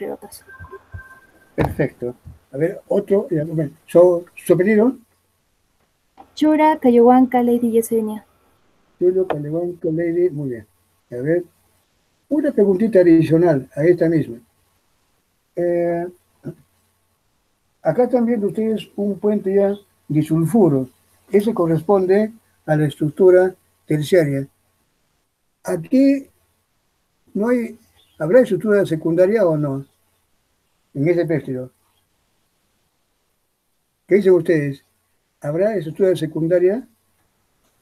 otros. Perfecto. A ver, otro. ¿Su apellido? Chura, Cayohuanca, Lady Yesenia. Julio Cayohuanca, Lady, muy bien. A ver, una preguntita adicional a esta misma. Acá están viendo ustedes un puente ya disulfuro. Ese corresponde a la estructura terciaria. Aquí no hay, ¿habrá estructura secundaria o no? En ese pértido. ¿Qué dicen ustedes? ¿Habrá estructura secundaria?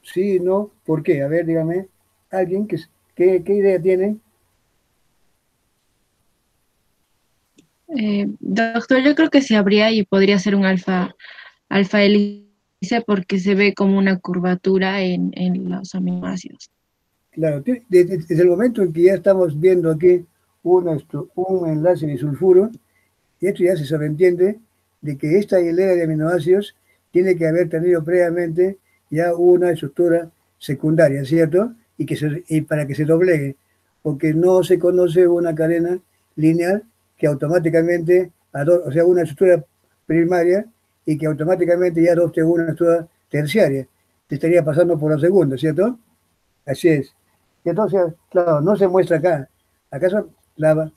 Sí, no, ¿por qué? A ver, dígame, alguien, ¿qué idea tiene? Doctor, yo creo que sí habría y podría ser un alfa hélice porque se ve como una curvatura en los aminoácidos. Claro, desde el momento en que ya estamos viendo aquí un enlace disulfuro, y esto ya se sobreentiende de que esta hilera de aminoácidos tiene que haber tenido previamente ya una estructura secundaria, ¿cierto? Y para que se doblegue, porque no se conoce una cadena lineal que automáticamente, o sea, una estructura primaria y que automáticamente ya adopte una estructura terciaria. Te estaría pasando por la segunda, ¿cierto? Así es. Y entonces, claro, no se muestra acá. ¿Acaso la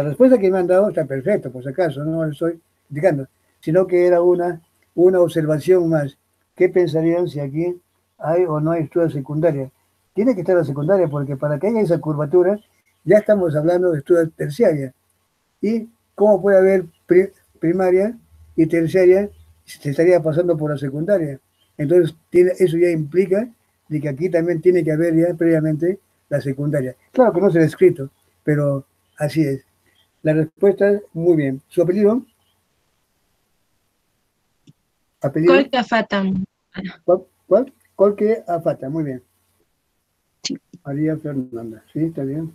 respuesta que me han dado está perfecta, por si acaso, no lo estoy criticando, sino que era una observación más. ¿Qué pensarían si aquí hay o no hay estructura secundaria? Tiene que estar la secundaria porque para que haya esa curvatura ya estamos hablando de estructura terciaria. ¿Y cómo puede haber primaria y terciaria si se estaría pasando por la secundaria? Entonces, eso ya implica de que aquí también tiene que haber ya previamente la secundaria. Claro que no se ha escrito, pero así es. La respuesta, muy bien. ¿Su apellido? ¿Apellido? Colca Fatam. ¿Cuál? Colque Afata, muy bien. María Fernanda, sí, está bien.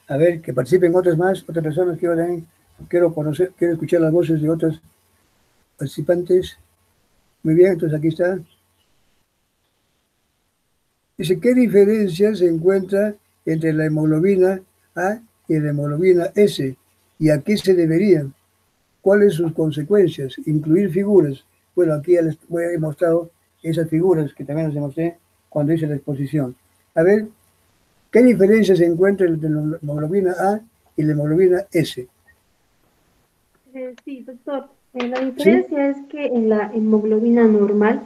A ver, que participen otras personas que quiero conocer, quiero escuchar las voces de otros participantes. Muy bien, entonces aquí está. Dice, ¿qué diferencia se encuentra entre la hemoglobina A y la hemoglobina S? ¿Y a qué se deberían? ¿Cuáles sus consecuencias? Incluir figuras. Bueno, aquí ya les he mostrado esas figuras que también les mostré cuando hice la exposición. A ver, ¿qué diferencia se encuentra entre la hemoglobina A y la hemoglobina S? Sí, doctor. La ¿Sí? diferencia es que en la hemoglobina normal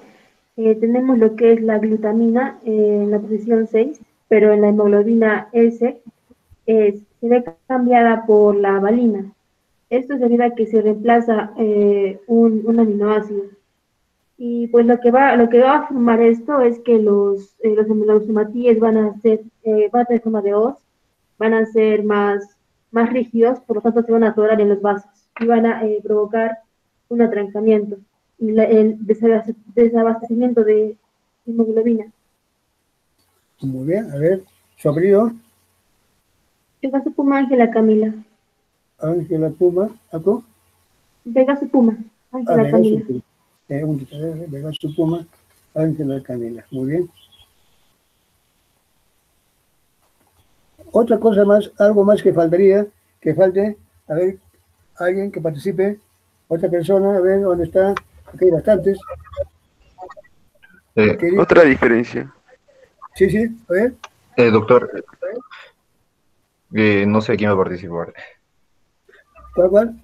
tenemos lo que es la glutamina en la posición 6, pero en la hemoglobina S se ve cambiada por la valina. Esto es debido a que se reemplaza un aminoácido. Y pues lo que va a formar esto es que los somatíes van a tener forma de hoz, van a ser más rígidos, por lo tanto se van a atorar en los vasos y van a provocar un atrancamiento y el desabastecimiento de hemoglobina. Muy bien, a ver, su apellido, Vega su puma, Ángela Camila. Ángela Puma, ¿Aco? Vega su puma, Ángela Vega Camila. Supuma. Vega Supuma, Ángela Camila. Muy bien. Otra cosa más, algo más que falte, a ver, alguien que participe, otra persona, a ver dónde está, aquí hay bastantes. Otra diferencia. Sí, sí, a ver. Doctor, no sé quién va a participar. ¿Cuál?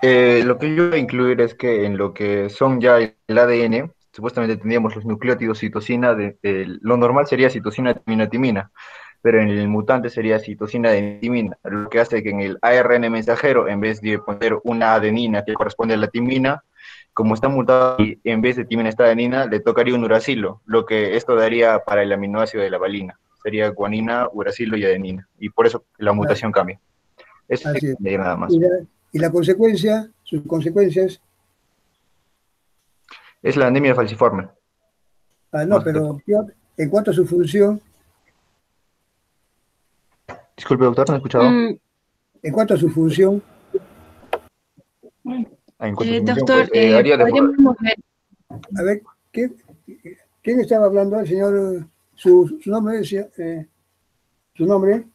Lo que yo voy a incluir es que en lo que son ya el ADN, supuestamente tendríamos los nucleótidos citosina, lo normal sería citosina timina, pero en el mutante sería citosina de timina, lo que hace que en el ARN mensajero, en vez de poner una adenina que corresponde a la timina, como está mutado y en vez de timina está adenina, le tocaría un uracilo, lo que esto daría para el aminoácido de la valina. Sería guanina, uracilo y adenina, y por eso la mutación cambia. Eso Así es. sería nada más. Y la consecuencia, sus consecuencias, Es la anemia falciforme. no, pero en cuanto a su función, Disculpe, doctor, ¿no he escuchado? en cuanto a su función, En cuanto a su función, Doctor, pues, haría de podríamos ver. a ver, ¿quién estaba hablando? El señor, su nombre decía, su nombre.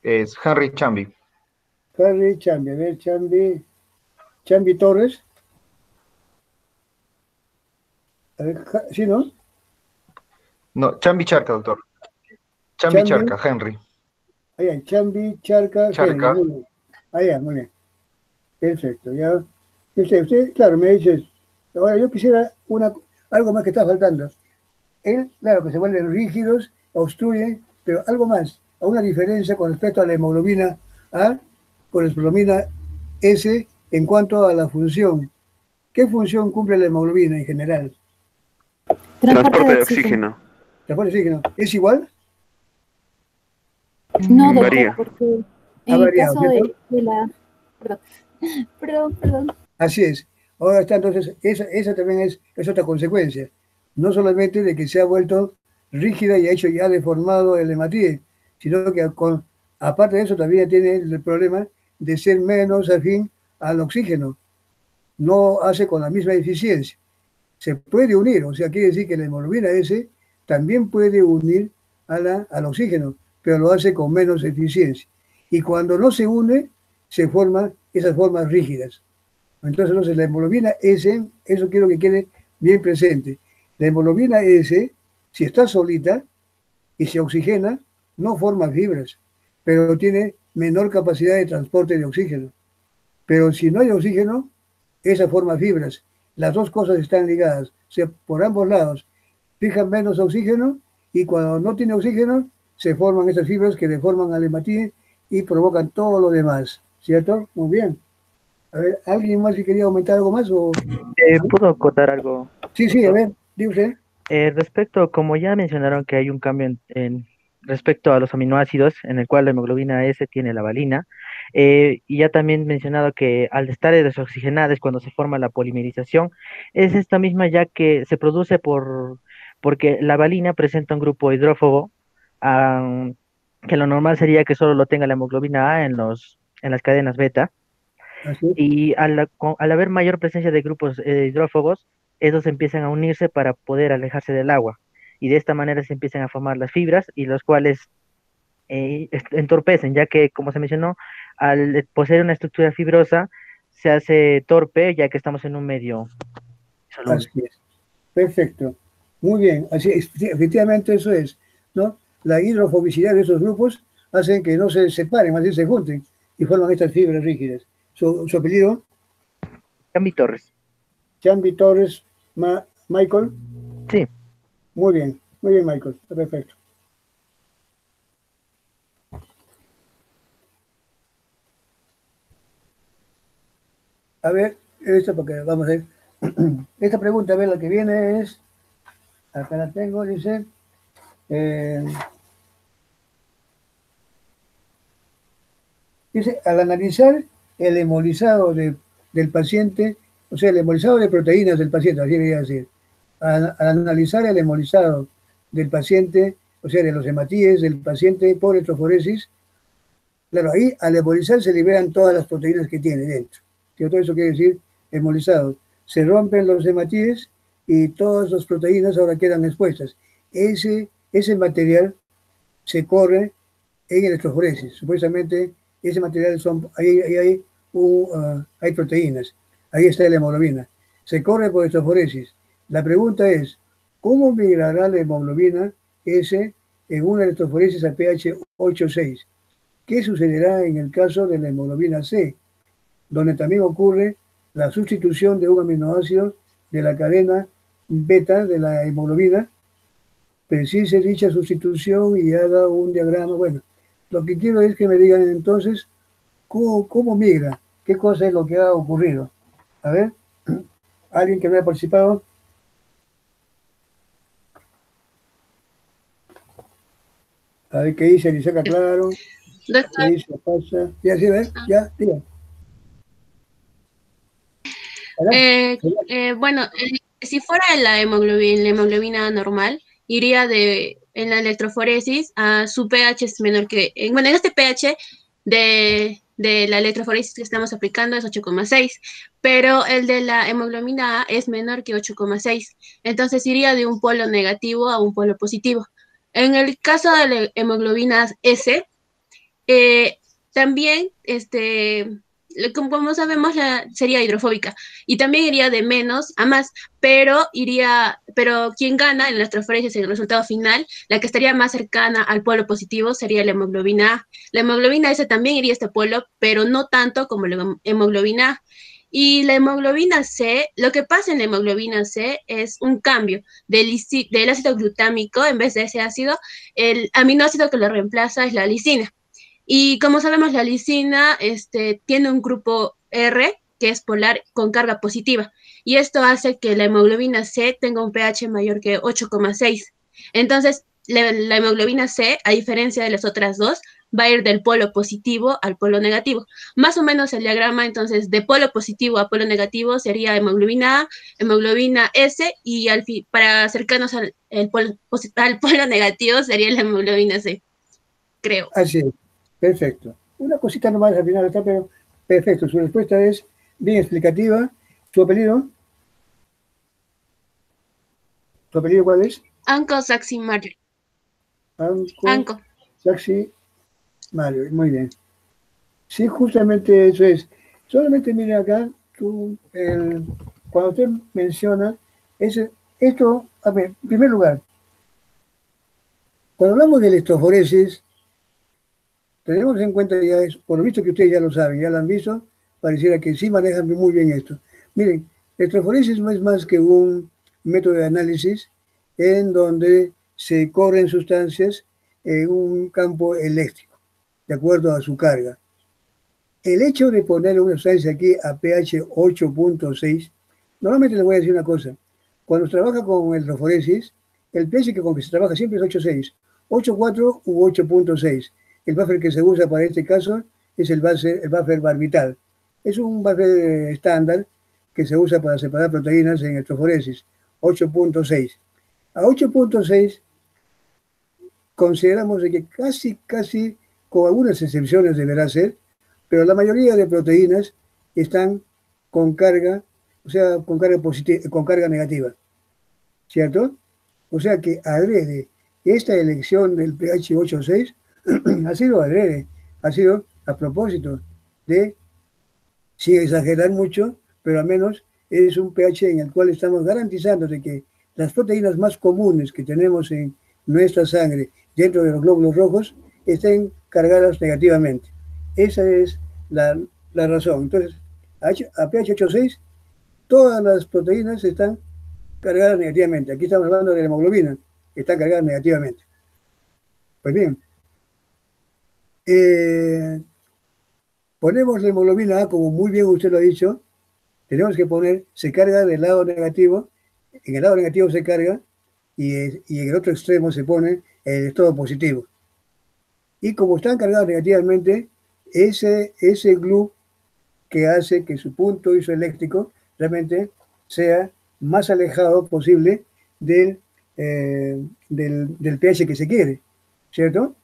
Es Henry Chambi. Harry Chambi, a ver, Chambi Torres. A ver, ¿sí, no? No, Chambi Charca, doctor. Chambi Chambi, Charca, Henry. allá, Chambi, Charca, Henry, Charca. muy bien. Allá, muy bien. Perfecto, ya. Usted, claro, me dice, ahora yo quisiera algo más que está faltando. Él, claro, que se vuelven rígidos, obstruyen, pero algo más, a una diferencia con respecto a la hemoglobina A, con la hemoglobina S, en cuanto a la función. ¿Qué función cumple la hemoglobina en general? Transporte de oxígeno. ¿Transporte de oxígeno? ¿Es igual? No, doctor, Varía. porque Ha en el variado, caso ¿cierto? de la... Perdón. Así es. Ahora está, entonces, esa también es otra consecuencia. No solamente de que se ha vuelto rígida y ha deformado el hematíe, sino que aparte de eso también tiene el problema de ser menos afín al oxígeno. No hace con la misma eficiencia. Se puede unir, o sea, quiere decir que la hemoglobina S también puede unir al oxígeno, pero lo hace con menos eficiencia. Y cuando no se une, se forman esas formas rígidas. Entonces, la hemoglobina S, eso quiero que quede bien presente. La hemoglobina S, si está solita y se oxigena, no forma fibras, pero tiene menor capacidad de transporte de oxígeno. Pero si no hay oxígeno, esa forma fibras. Las dos cosas están ligadas. O sea, por ambos lados fijan menos oxígeno y cuando no tiene oxígeno se forman esas fibras que deforman al hematíe y provocan todo lo demás. ¿Cierto? Muy bien. A ver, ¿alguien más si quería aumentar algo más? ¿Puedo acotar algo? Sí, a ver, diga usted. Respecto, como ya mencionaron que hay un cambio respecto a los aminoácidos, en el cual la hemoglobina S tiene la valina, y ya también mencionado que al estar desoxigenada es cuando se forma la polimerización, es esta misma ya que se produce porque la valina presenta un grupo hidrófobo, ah, que lo normal sería que solo lo tenga la hemoglobina A en las cadenas beta, Así es. y al haber mayor presencia de grupos hidrófobos, estos empiezan a unirse para poder alejarse del agua. Y de esta manera se empiezan a formar las fibras y los cuales entorpecen, ya que, como se mencionó, al poseer una estructura fibrosa, se hace torpe, ya que estamos en un medio soluble. Así es. Perfecto. Muy bien. Así es. Efectivamente eso es, ¿no? La hidrofobicidad de esos grupos hacen que no se separen, más bien se junten y forman estas fibras rígidas. Su apellido, Cami Torres. Chambi Torres, Michael. Sí. Muy bien, Michael. Está perfecto. A ver, esta porque vamos a ver. Esta pregunta, a ver, la que viene es, acá la tengo, dice, al analizar el hemolizado del paciente, o sea, el hemolizado de proteínas del paciente, así debería decir, al analizar el hemolizado del paciente, o sea, de los hematíes del paciente por electroforesis, claro, ahí al hemolizar se liberan todas las proteínas que tiene dentro. Todo eso quiere decir hemolizado. Se rompen los hematíes y todas las proteínas ahora quedan expuestas. Ese material se corre en electroforesis. Supuestamente ese material hay proteínas. Ahí está la hemoglobina. Se corre por electroforesis. La pregunta es, ¿cómo migrará la hemoglobina S en una electroforesis a pH 8,6? ¿Qué sucederá en el caso de la hemoglobina C, donde también ocurre la sustitución de un aminoácido de la cadena beta de la hemoglobina? Precise dicha sustitución y haga un diagrama. Bueno, lo que quiero es que me digan entonces cómo migra, qué cosa es lo que ha ocurrido. A ver, ¿alguien que no haya participado? A ver qué dice, dice acá, claro. ¿Qué dice? Pasa. Ya, sí, ¿ves? Ya, diga. Bueno, si fuera la hemoglobina normal, iría en la electroforesis a su pH es menor que, bueno, en este pH de la electroforesis que estamos aplicando es 8,6, pero el de la hemoglobina A es menor que 8,6, entonces iría de un polo negativo a un polo positivo. En el caso de la hemoglobina S, También, como sabemos, sería hidrofóbica y también iría de menos a más, pero quien gana en las transferencias en el resultado final, la que estaría más cercana al polo positivo sería la hemoglobina A. La hemoglobina S también iría a este polo, pero no tanto como la hemoglobina A. Y la hemoglobina C, lo que pasa en la hemoglobina C es un cambio del ácido glutámico, en vez de ese ácido, el aminoácido que lo reemplaza es la lisina. Y como sabemos, la lisina tiene un grupo R, que es polar con carga positiva, y esto hace que la hemoglobina C tenga un pH mayor que 8,6. Entonces, la hemoglobina C, a diferencia de las otras dos, va a ir del polo positivo al polo negativo. Más o menos el diagrama, entonces, de polo positivo a polo negativo sería hemoglobina A, hemoglobina S, y para acercarnos al polo negativo sería la hemoglobina C, creo. Así es, perfecto. Una cosita nomás al final está, pero perfecto. Su respuesta es bien explicativa. ¿Tu apellido? ¿Tu apellido cuál es? Anko Saxi Marjorie. Anko Saxi Marjorie, muy bien. Sí, justamente eso es. Solamente mire acá, cuando usted menciona, esto, a ver, en primer lugar, cuando hablamos de electroforesis, tenemos en cuenta ya, por lo visto que ustedes ya lo saben, ya lo han visto, pareciera que sí manejan muy bien esto. Miren, electroforesis no es más que un método de análisis en donde se corren sustancias en un campo eléctrico, de acuerdo a su carga. El hecho de poner una sustancia aquí a pH 8.6, normalmente les voy a decir una cosa, cuando se trabaja con electroforesis, el pH con que se trabaja siempre es 8.6, 8.4 u 8.6. El buffer que se usa para este caso es el buffer barbital. Es un buffer estándar que se usa para separar proteínas en electroforesis, 8.6. A 8.6 consideramos de que casi, con algunas excepciones deberá ser, pero la mayoría de proteínas están con carga, o sea, con carga positiva, con carga negativa, ¿cierto? O sea que adrede esta elección del pH 8.6 ha sido adrede, ha sido a propósito de, sin exagerar mucho, pero al menos es un pH en el cual estamos garantizando de que las proteínas más comunes que tenemos en nuestra sangre dentro de los glóbulos rojos estén cargadas negativamente. Esa es la razón. Entonces, a pH 8.6, todas las proteínas están cargadas negativamente. Aquí estamos hablando de la hemoglobina, que está cargada negativamente. Pues bien, ponemos la hemoglobina A, como muy bien usted lo ha dicho, tenemos que poner, se carga del lado negativo, en el lado negativo se carga, y en el otro extremo se pone el estado positivo. Y como están cargados negativamente, ese glue que hace que su punto isoeléctrico realmente sea más alejado posible del pH que se quiere, ¿cierto?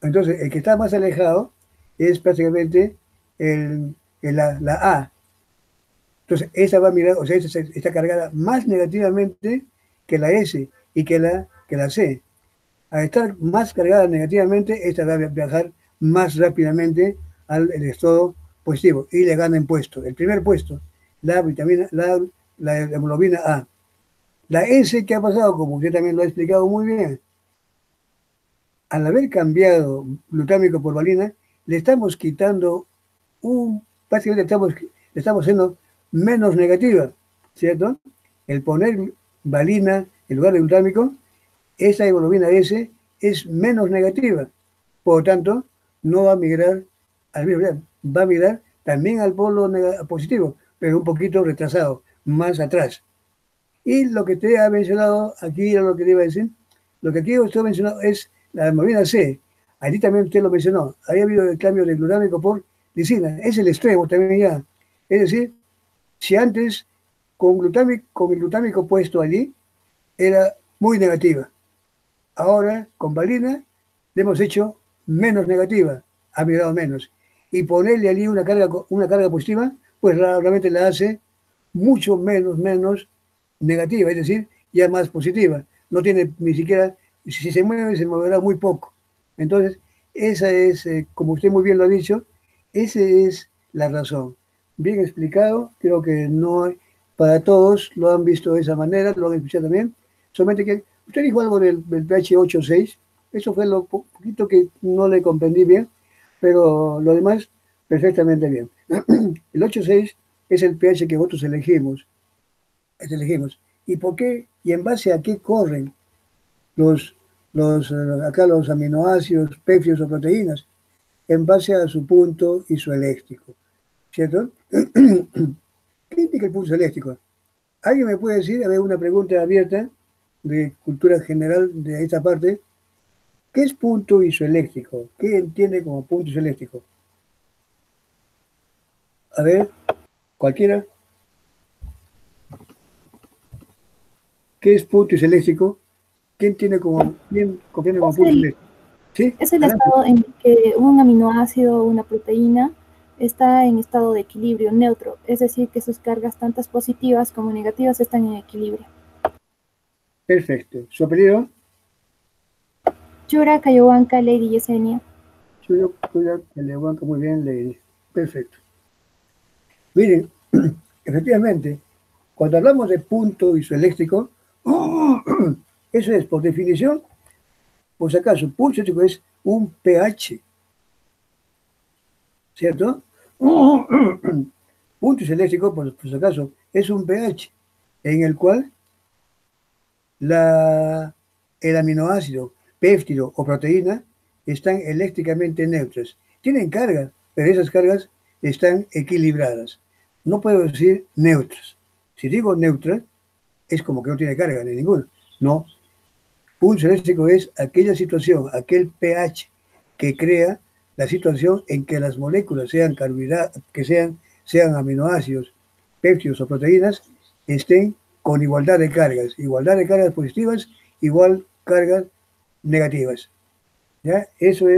Entonces, el que está más alejado es prácticamente la A. Entonces, esa va a mirar, o sea, esa está cargada más negativamente que la S y que la C. Al estar más cargada negativamente, esta va a viajar más rápidamente al estado positivo y le gana en puesto. El primer puesto, la hemoglobina A. La S, ¿qué ha pasado? Como usted también lo ha explicado muy bien, al haber cambiado glutámico por valina, le estamos quitando prácticamente le estamos haciendo menos negativa, ¿cierto? El poner valina en lugar de glutámico, esa hemoglobina S es menos negativa, por lo tanto, no va a migrar al mismo tiempo, va a migrar también al polo positivo, pero un poquito retrasado, más atrás. Y lo que te ha mencionado aquí era lo que te iba a decir, lo que aquí usted ha mencionado es la hemoglobina C. Allí también usted lo mencionó, había habido el cambio de glutámico por lisina, es el extremo también ya. Es decir, si antes con el glutámico puesto allí era muy negativa, ahora con valina le hemos hecho menos negativa, ha migrado menos. Y ponerle allí una carga positiva, pues realmente la hace mucho menos negativa, es decir, ya más positiva. No tiene ni siquiera, si se mueve, se moverá muy poco. Entonces, Esa es, como usted muy bien lo ha dicho, esa es la razón. Bien explicado, creo que no hay, para todos lo han visto de esa manera, lo han escuchado también. Solamente que usted dijo algo del pH 8,6, eso fue lo poquito que no le comprendí bien, pero lo demás perfectamente bien. El 8,6 es el pH que nosotros elegimos. ¿Y por qué? ¿Y en base a qué corren los, acá los aminoácidos, péptidos o proteínas? En base a su punto isoeléctrico, ¿cierto? ¿Qué indica el punto isoeléctrico? ¿Alguien me puede decir, a ver, una pregunta abierta de cultura general de esta parte? ¿Qué es punto isoeléctrico? ¿Qué entiende como punto isoeléctrico? A ver, cualquiera. ¿Qué es punto isoeléctrico? ¿Quién comprende como punto isoeléctrico? ¿Sí? Es el estado en que un aminoácido o una proteína está en estado de equilibrio neutro, es decir, que sus cargas tantas positivas como negativas están en equilibrio. Perfecto. ¿Su apellido? Yura Cayohuanca Lady Yesenia. Yura Cayohuanca, muy bien, Lady. Perfecto. Miren, efectivamente, cuando hablamos de punto isoeléctrico, eso es, por definición, por si acaso, punto isoeléctrico es un pH, ¿cierto? Punto isoeléctrico, por si acaso, es un pH en el cual el aminoácido, péptido o proteína están eléctricamente neutras. Tienen carga, pero esas cargas están equilibradas. No puedo decir neutras. Si digo neutra, es como que no tiene carga ni ninguna. No. Punto eléctrico es aquella situación, aquel pH que crea la situación en que las moléculas, sean carbohidratos, que sean aminoácidos, péptidos o proteínas, estén con igualdad de cargas. Igualdad de cargas positivas, igual cargas negativas. ¿Ya? Eso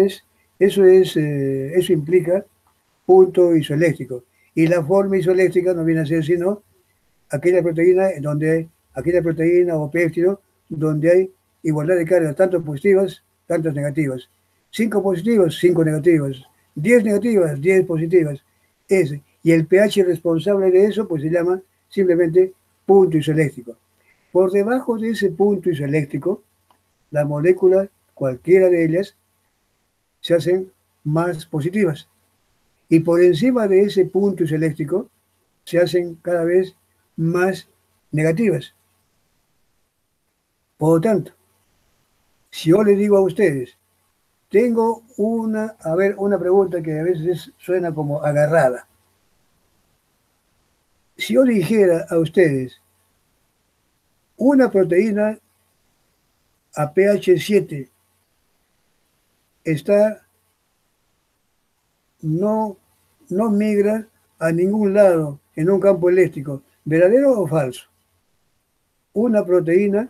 implica punto isoeléctrico. Y la forma isoeléctrica no viene a ser sino aquella proteína o péptido donde hay igualdad de cargas, tanto positivas, tantas negativas. 5 positivas, 5 negativas. 10 negativas, 10 positivas. Ese. Y el pH responsable de eso, pues se llama simplemente punto isoeléctrico. Por debajo de ese punto isoeléctrico, la molécula, cualquiera de ellas, se hacen más positivas. Y por encima de ese punto isoeléctrico, se hacen cada vez más negativas. Por lo tanto, si yo le digo a ustedes, tengo una pregunta que a veces suena como agarrada. Si yo dijera a ustedes, una proteína a pH 7 no migra a ningún lado en un campo eléctrico, ¿verdadero o falso? Una proteína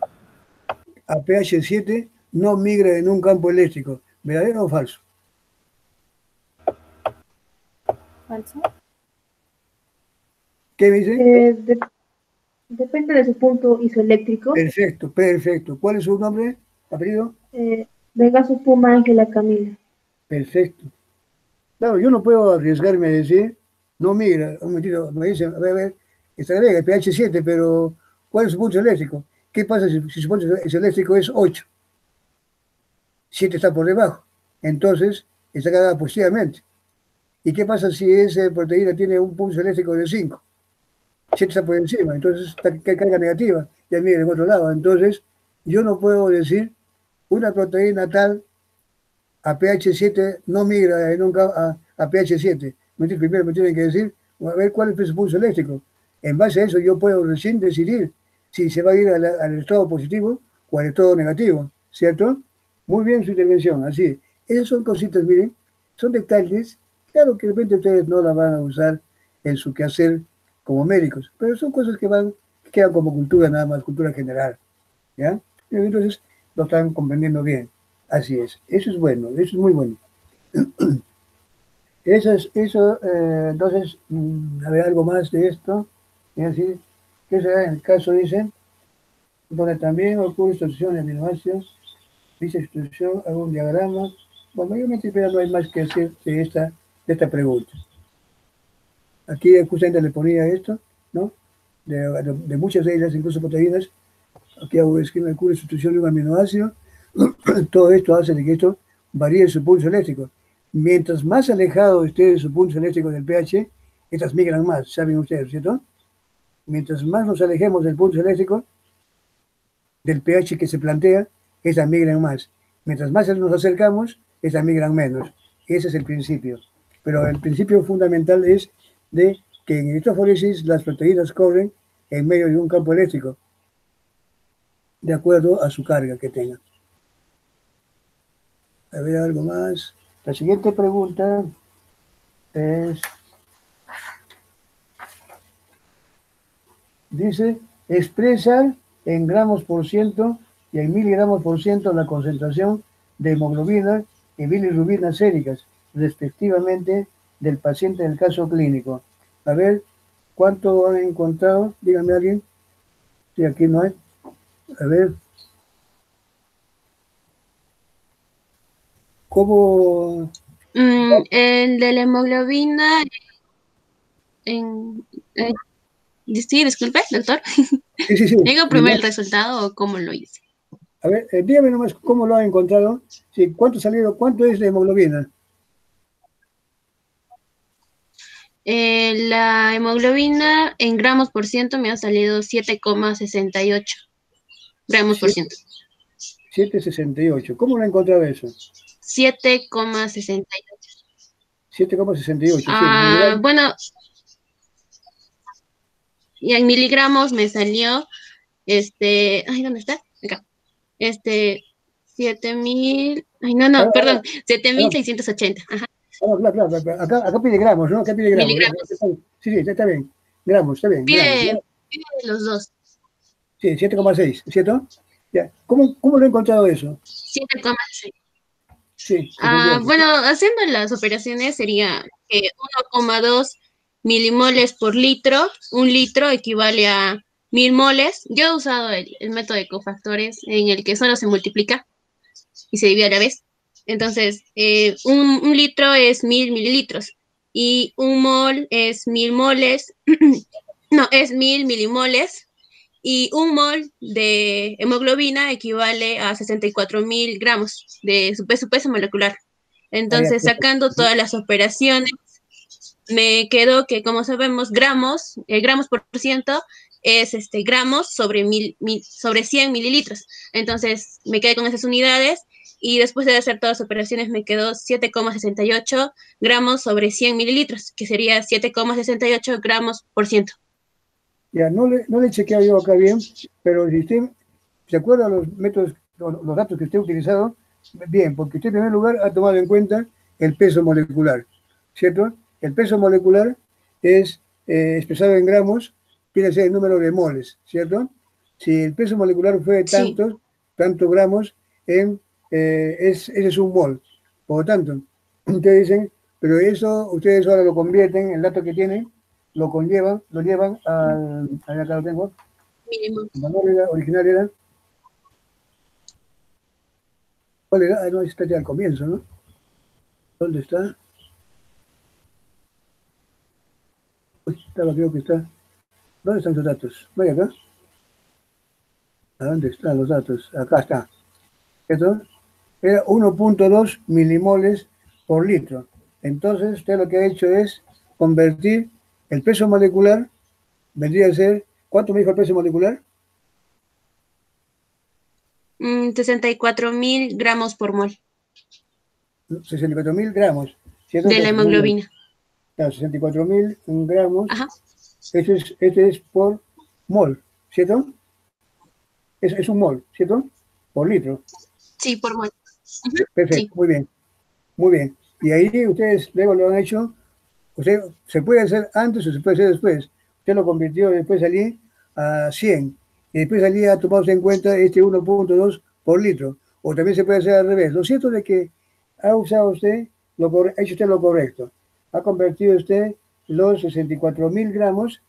a pH 7 no migra en un campo eléctrico, ¿verdadero o falso? ¿Falso? ¿Qué me dicen? Depende de su punto isoeléctrico. Perfecto. ¿Cuál es su nombre, apellido? Vega su Puma Ángela Camila. Perfecto. Claro, yo no puedo arriesgarme a decir, no migra, un momentito, me dicen, a ver, está bien, el pH 7, pero ¿cuál es su punto eléctrico? ¿Qué pasa si su punto eléctrico es 8? 7 está por debajo, entonces está cargada positivamente. ¿Y qué pasa si esa proteína tiene un punto eléctrico de 5? 7 está por encima, entonces está carga negativa, ya migra en otro lado. Entonces, yo no puedo decir una proteína tal a pH 7 no migra a pH 7. Primero me tienen que decir, a ver cuál es su pulso eléctrico. En base a eso yo puedo recién decidir si se va a ir al estado positivo o al estado negativo, ¿cierto? Muy bien su intervención, así. Esas son cositas, miren, son detalles, claro que de repente ustedes no las van a usar en su quehacer como médicos, pero son cosas que quedan como cultura nada más, cultura general, ¿ya? Entonces lo están comprendiendo bien. Así es, eso es bueno, eso es muy bueno. Entonces, a ver, algo más de esto. Es decir, que será en el caso, dicen, donde también ocurre sustitución de aminoácidos, dice sustitución, algún diagrama, Bueno, mayormente ya no hay más que hacer de esta pregunta. Aquí justamente le ponía esto, ¿no? De muchas de ellas, incluso proteínas. Aquí hago esquema de cura y sustitución de un aminoácido. Todo esto hace de que esto varíe su pulso eléctrico. Mientras más alejado esté de su pulso eléctrico del pH, estas migran más, saben ustedes, ¿cierto? Mientras más nos alejemos del pulso eléctrico, del pH que se plantea, estas migran más. Mientras más nos acercamos, estas migran menos. Ese es el principio. Pero el principio fundamental es de que en electroforesis las proteínas corren en medio de un campo eléctrico, de acuerdo a su carga que tenga. A ver, algo más. La siguiente pregunta es, dice, expresa en gramos por ciento y en miligramos por ciento la concentración de hemoglobina y bilirrubinas séricas, respectivamente, del paciente en el caso clínico. A ver, ¿cuánto han encontrado? Dígame alguien. Sí, aquí no hay. A ver. ¿Cómo? El de la hemoglobina, sí, disculpe, doctor. Sí. ¿Digo primero el resultado o cómo lo hice? A ver, dígame nomás cómo lo ha encontrado. Sí, ¿cuánto es de hemoglobina? La hemoglobina en gramos por ciento me ha salido 7,68 gramos por ciento. 7,68. ¿Cómo lo ha encontrado eso? 7,68. 7,68, sí. Bueno, y en miligramos me salió, ¿dónde está? Acá. 7,000, perdón, 7,680. Ajá. Claro. Acá pide gramos, ¿no? Acá pide gramos. Miligramos. Sí, está bien. Gramos, está bien. Pide los dos. Sí, 7,6, ¿cierto? Ya. ¿Cómo lo he encontrado eso? 7,6. Sí. Bueno, haciendo las operaciones sería que 1,2 milimoles por litro. Un litro equivale a 1000 moles. Yo he usado el método de cofactores en el que solo se multiplica y se divide a la vez. Entonces, un litro es 1000 mililitros y un mol es 1000 moles. No, es 1000 milimoles. Y un mol de hemoglobina equivale a 64,000 gramos de su peso molecular. Entonces, sacando todas las operaciones, me quedó que, como sabemos, gramos por ciento es gramos sobre 100 mililitros. Entonces, me quedé con esas unidades y después de hacer todas las operaciones me quedó 7,68 gramos sobre 100 mililitros, que sería 7,68 gramos por ciento. Ya, no le he chequeado yo acá bien, pero si usted se acuerda los métodos, los datos que usted ha utilizado, bien, porque usted en primer lugar ha tomado en cuenta el peso molecular, ¿cierto? El peso molecular es expresado en gramos, quiere decir el número de moles, ¿cierto? Si el peso molecular fue tantos gramos, ese es un mol. Por lo tanto, ustedes dicen, pero eso, ustedes ahora lo convierten, el dato que tienen, lo llevan al, acá lo tengo, el valor original era, ¿cuál era? No, está ya al comienzo, ¿no? ¿Dónde está? Uy, creo que está. ¿Dónde están los datos? Vaya acá. ¿A dónde están los datos? Acá está. ¿Esto? Era 1,2 milimoles por litro. Entonces, usted lo que ha hecho es convertir el peso molecular, vendría a ser, ¿cuánto me dijo el peso molecular? 64,000 gramos por mol. 64,000 gramos. ¿Cierto? De la hemoglobina. Claro, 64,000 gramos. Ajá. Este es por mol, ¿cierto? Es un mol, ¿cierto? Por litro. Sí, por mol. Perfecto, Sí. Muy bien. Muy bien. Y ahí ustedes luego lo han hecho. Usted se puede hacer antes o se puede hacer después. Usted lo convirtió después allí a 100. Y después allí ha tomado en cuenta este 1,2 por litro. O también se puede hacer al revés. Lo cierto es que ha usado usted, ha hecho usted lo correcto. Ha convertido usted los 64,000 gramos,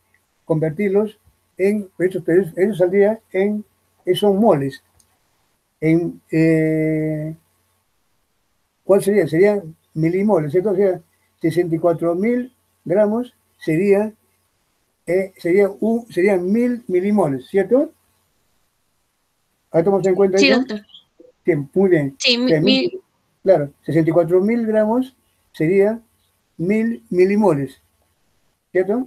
convertirlos eso saldría son moles. En ¿cuál sería? Serían milimoles, ¿cierto? O sea, 64.000 gramos serían 1.000 milimoles, ¿cierto? ¿Ahí tomamos en cuenta Sí, eso? doctor. Bien, muy bien. Sí, O sea, claro, 64.000 gramos sería 1.000 milimoles, ¿cierto?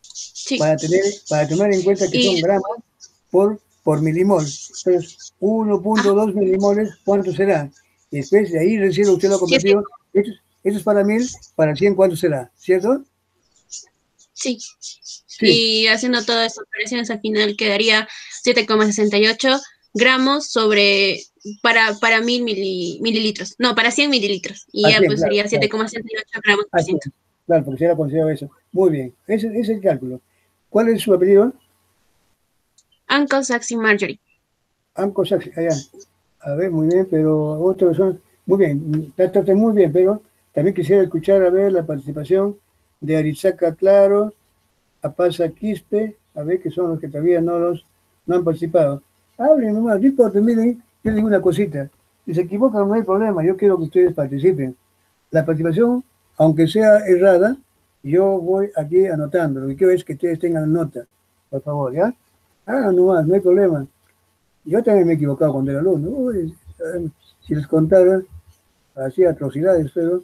sí. Para tomar en cuenta que son Y, gramos por milimol. Entonces, 1.2 milimoles, ¿cuánto será? Y después de ahí recién usted lo ha siete, convertido. Esto es para 1.000, para 100, ¿cuánto será? ¿Cierto? sí. Sí, Y haciendo todas estas operaciones al final quedaría 7,68 gramos para 1000 mililitros. No, para 100 mililitros. Y a ya 100, pues claro, sería claro. 7,68 gramos por A 100, ciento. claro, porque se era considerado eso. Muy bien, ese es el cálculo. ¿Cuál es su apellido? Uncle Saxy Marjorie. Anco Saxi, allá. A ver, muy bien, pero otros son. Muy bien, trataste muy bien, pero también quisiera escuchar, a ver, la participación de Arizaca Claro, Apasa Quispe, a ver, que son los que todavía no han participado. Hablen nomás, no importa, miren, yo digo una cosita. Si se equivocan, no hay problema, yo quiero que ustedes participen. La participación, aunque sea errada, yo voy aquí anotando. Lo que quiero es que ustedes tengan nota, por favor, ¿ya? Hagan nomás, no hay problema. Yo también me he equivocado cuando era alumno. Uy, si les contara, hacía atrocidades, pero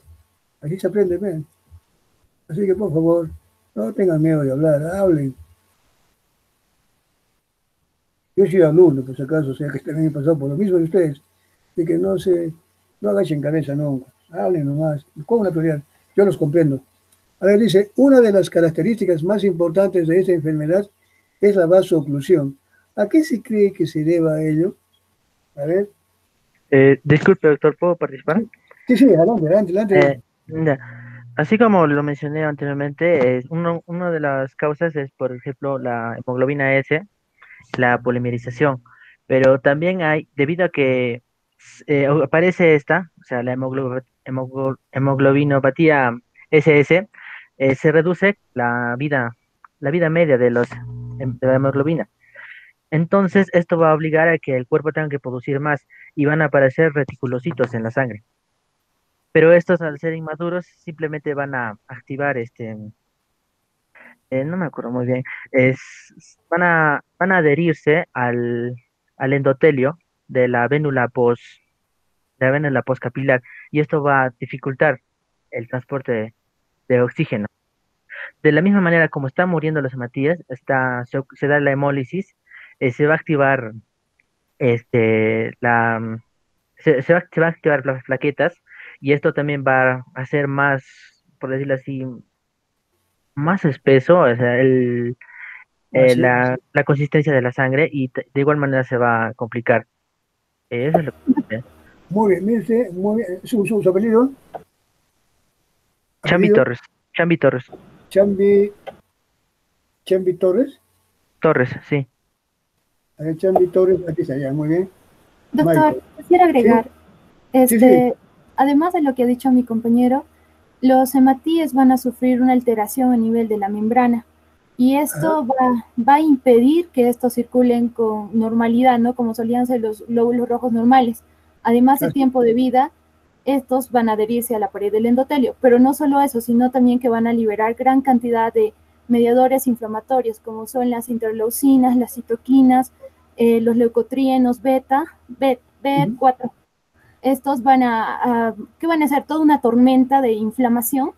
así se aprende, ¿ven? Así que, por favor, no tengan miedo de hablar, hablen. Yo soy alumno, por si acaso, o sea que también he pasado por lo mismo de ustedes, de que no agachen cabeza nunca, hablen nomás, con naturalidad, yo los comprendo. A ver, dice, una de las características más importantes de esta enfermedad es la vasoclusión. ¿A qué se cree que se deba a ello? A ver, Disculpe, doctor, ¿puedo participar? sí, sí, adelante, adelante, adelante. Ya. Así como lo mencioné anteriormente, una de las causas es, por ejemplo, la hemoglobina S, la polimerización, pero también hay, debido a que aparece esta, o sea, la hemoglobinopatía SS, se reduce la vida media de la hemoglobina. Entonces, esto va a obligar a que el cuerpo tenga que producir más y van a aparecer reticulocitos en la sangre. Pero estos, al ser inmaduros, simplemente van a activar no me acuerdo muy bien, es, van a adherirse al endotelio de la vénula postcapilar, y esto va a dificultar el transporte de oxígeno. De la misma manera como están muriendo las hematías, se da la hemólisis, se va a activar se va a activar las plaquetas, y esto también va a hacer más, por decirlo así, más espeso, o sea, Así es. la consistencia de la sangre, y de igual manera se va a complicar. Eso es lo que... Muy bien, mire usted, muy bien. Su apellido, Chambi apellido, Torres, Chambi Torres, Chambi, Chambi Torres. Torres, sí. A ver, Chambi Torres, aquí está, ya, muy bien. Doctor, Michael. quisiera Sí, agregar, sí, sí. además de lo que ha dicho mi compañero, los hematíes van a sufrir una alteración a nivel de la membrana, y Ajá, esto va a impedir que estos circulen con normalidad, ¿no? Como solían ser los glóbulos rojos normales. Además de así, tiempo de vida, estos van a adherirse a la pared del endotelio, pero no solo eso, sino también que van a liberar gran cantidad de mediadores inflamatorios, como son las interleucinas, las citoquinas, los leucotrienos ujú, B4. Estos ¿qué van a hacer? Toda una tormenta de inflamación,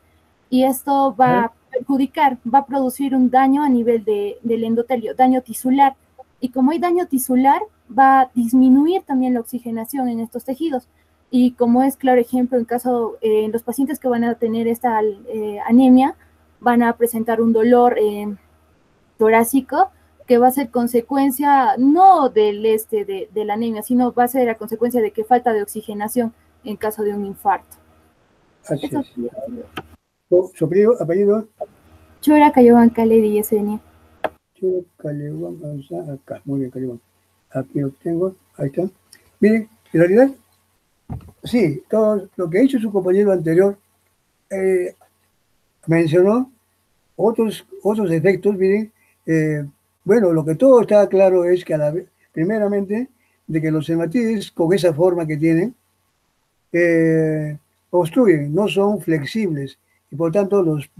y esto va ajá, a perjudicar, va a producir un daño a nivel del endotelio, daño tisular. Y como hay daño tisular, va a disminuir también la oxigenación en estos tejidos. Y como es claro ejemplo, en los pacientes que van a tener esta anemia, van a presentar un dolor torácico, que va a ser consecuencia no de la anemia, sino va a ser a consecuencia de que falta de oxigenación en caso de un infarto. así Eso es. Su apellido, Chura Cayoban Caledi Yesenia. Chiro Caleuán, acá, muy bien, Caleuán. Aquí lo tengo, ahí está. Miren, en realidad, sí, todo lo que ha hecho su compañero anterior eh, mencionó otros efectos, miren, eh, bueno, lo que todo está claro es que primeramente, de que los hematíes con esa forma que tienen, obstruyen, no son flexibles y por tanto los